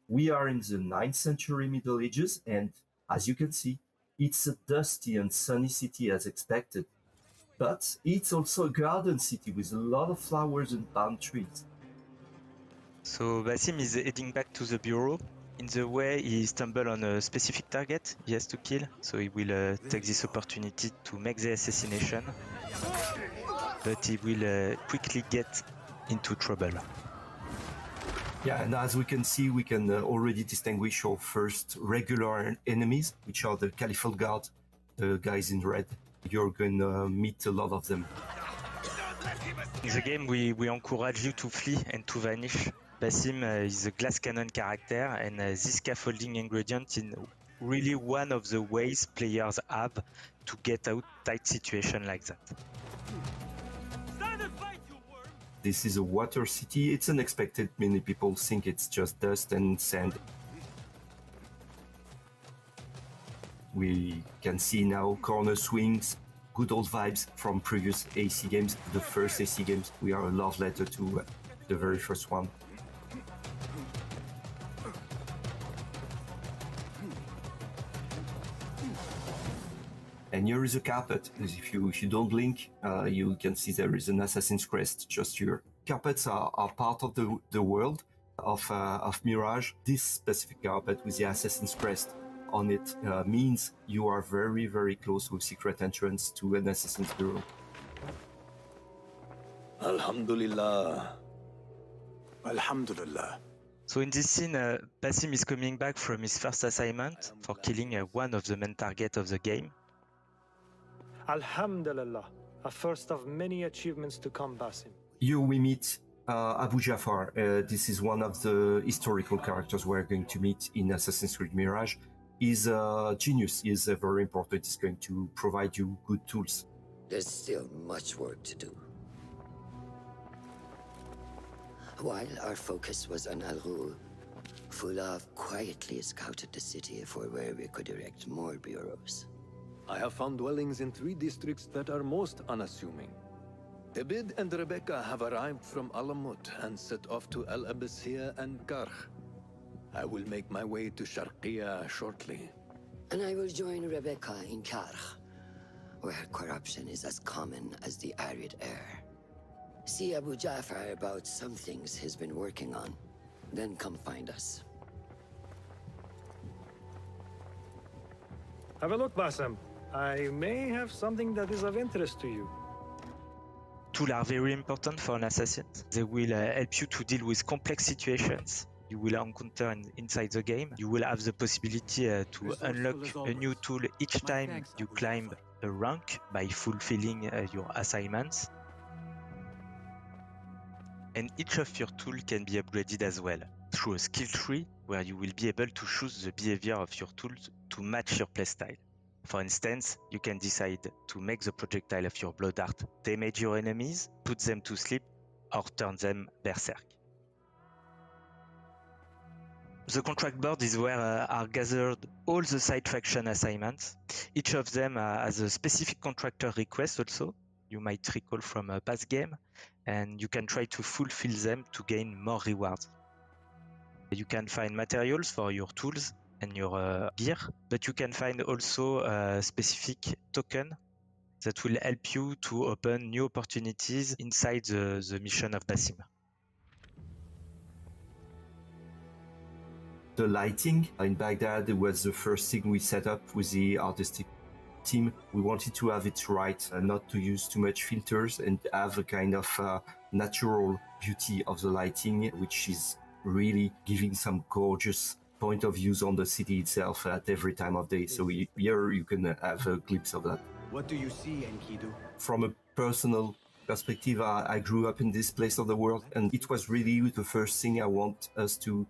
[SPEAKER 10] We are in the 9th century Middle Ages, and as you can see, it's a dusty and sunny city as expected. But it's also a garden city with a lot of flowers and palm trees.
[SPEAKER 11] So Basim is heading back to the bureau. In the way, he stumbled on a specific target he has to kill, so he will take this opportunity to make the assassination. But he will quickly get into trouble.
[SPEAKER 10] Yeah, and as we can see, we can already distinguish our first regular enemies, which are the Caliphal Guard, the guys in red. You're going to meet a lot of them.
[SPEAKER 11] In the game, we encourage you to flee and to vanish. Basim is a glass cannon character, and this scaffolding ingredient is really one of the ways players have to get out tight situation like that.
[SPEAKER 10] This is a water city. It's unexpected. Many people think it's just dust and sand. We can see now corner swings, good old vibes from previous AC games. The first AC games, we are a love letter to the very first one. And here is a carpet. If you don't blink, you can see there is an Assassin's Crest just here. Carpets are part of the world of Mirage. This specific carpet with the Assassin's Crest on it means you are very, very close to a secret entrance to an Assassin's Bureau.
[SPEAKER 9] Alhamdulillah. Alhamdulillah.
[SPEAKER 11] So in this scene, Basim is coming back from his first assignment for killing one of the main targets of the game.
[SPEAKER 4] Alhamdulillah, a first of many achievements to come, Basim.
[SPEAKER 10] Here we meet Abu Jafar. This is one of the historical characters we're going to meet in Assassin's Creed Mirage. He's a genius. He's very important. He's going to provide you good tools.
[SPEAKER 1] There's still much work to do. While our focus was on Al Ghul, Fulov quietly scouted the city for where we could erect more bureaus.
[SPEAKER 5] I have found dwellings in 3 districts that are most unassuming. Abid and Rebecca have arrived from Alamut and set off to Al Abbasiyah and Karkh. I will make my way to Sharqiya shortly.
[SPEAKER 1] And I will join Rebecca in Karkh, where corruption is as common as the arid air. See Abu Jafar about some things he's been working on. Then come find us.
[SPEAKER 4] Have a look, Basim. I may have something that is of interest to you.
[SPEAKER 11] Tools are very important for an assassin. They will help you to deal with complex situations you will encounter inside the game. You will have the possibility to unlock a new tool each time you climb a rank by fulfilling your assignments. And each of your tools can be upgraded as well through a skill tree where you will be able to choose the behavior of your tools to match your playstyle. For instance, you can decide to make the projectile of your blood dart damage your enemies, put them to sleep, or turn them berserk. The contract board is where are gathered all the side faction assignments. Each of them has a specific contractor request also, you might recall from a past game, and you can try to fulfill them to gain more rewards. You can find materials for your tools and your gear, but you can find also a specific token that will help you to open new opportunities inside the mission of Basim.
[SPEAKER 10] The lighting in Baghdad was the first thing we set up with the artistic team. We wanted to have it right, not to use too much filters and have a kind of natural beauty of the lighting, which is really giving some gorgeous point of views on the city itself at every time of day. So here you can have a glimpse of that.
[SPEAKER 8] What do you see, Enkidu?
[SPEAKER 10] From a personal perspective, I grew up in this place of the world, and it was really the first thing I want us to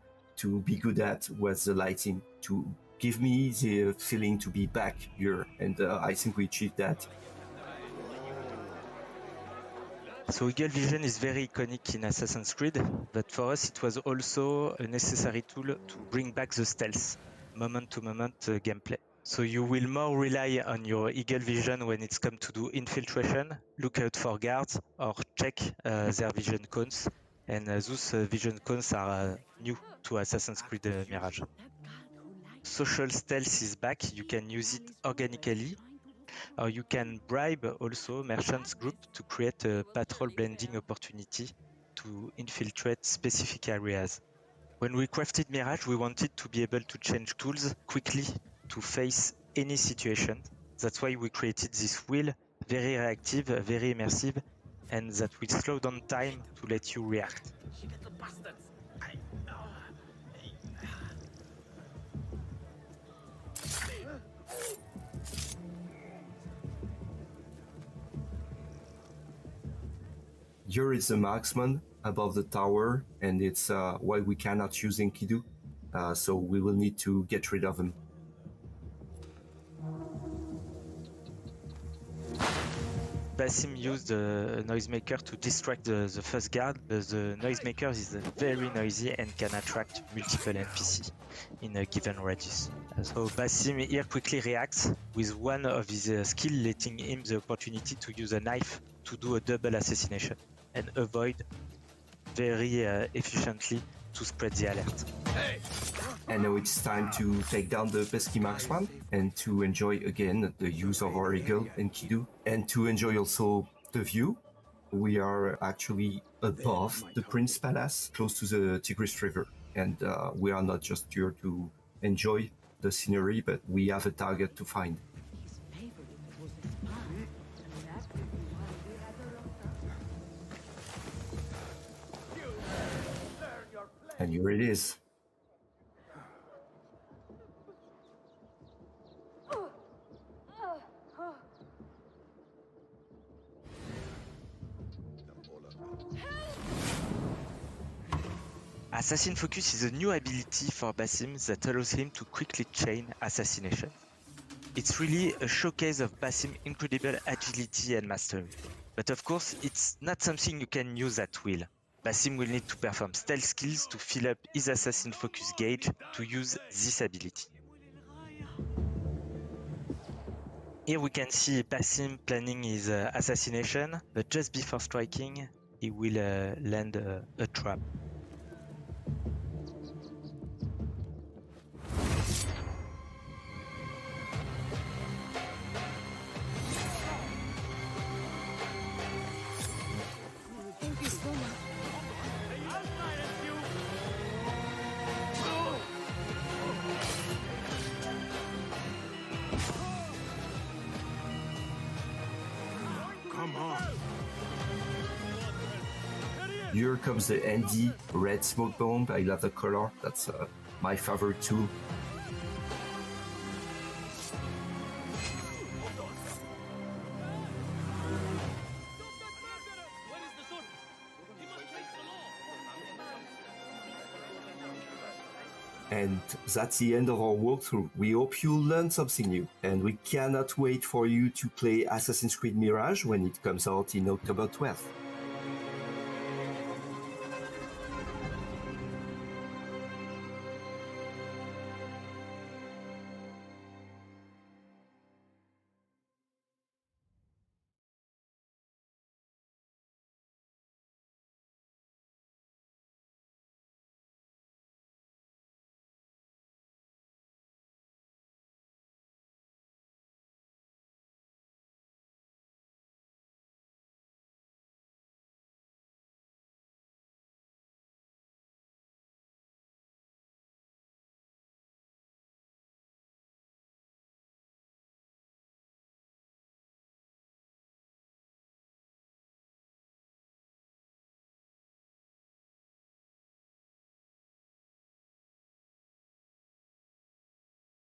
[SPEAKER 10] be good at was the lighting, to give me the feeling to be back here, and I think we achieved that.
[SPEAKER 11] So Eagle Vision is very iconic in Assassin's Creed, but for us it was also a necessary tool to bring back the stealth, moment-to-moment gameplay. So you will more rely on your Eagle Vision when it's come to do infiltration, look out for guards, or check their vision cones, and those vision cones are new to Assassin's Creed Mirage. Social stealth is back, you can use it organically, or you can bribe also merchants group to create a patrol blending opportunity to infiltrate specific areas. When we crafted Mirage, we wanted to be able to change tools quickly to face any situation. That's why we created this wheel, very reactive, very immersive, and that will slow down time to let you react.
[SPEAKER 10] Here is the marksman above the tower, and it's why we cannot use Enkidu, so we will need to get rid of him.
[SPEAKER 11] Basim used a noisemaker to distract the first guard, but the noisemaker is very noisy and can attract multiple NPC in a given radius. So Basim here quickly reacts with one of his skills letting him the opportunity to use a knife to do a double assassination and avoid very efficiently to spread the alert.
[SPEAKER 9] Hey!
[SPEAKER 10] And now it's time to take down the Pesky Marks one and to enjoy again the use of our eagle and Kidu, and to enjoy also the view. We are actually above the Prince Palace, close to the Tigris River. And we are not just here to enjoy the scenery, but we have a target to find. And here it is.
[SPEAKER 11] Assassin Focus is a new ability for Basim that allows him to quickly chain assassination. It's really a showcase of Basim's incredible agility and mastery. But of course, it's not something you can use at will. Basim will need to perform stealth skills to fill up his Assassin Focus gauge to use this ability. Here we can see Basim planning his assassination, but just before striking, he will land a trap.
[SPEAKER 16] Thank you so much.
[SPEAKER 9] Come on.
[SPEAKER 10] Here comes the ND red smoke bomb. I love the color. That's my favorite tool. And that's the end of our walkthrough. We hope you learned something new, and we cannot wait for you to play Assassin's Creed Mirage when it comes out in October 12th.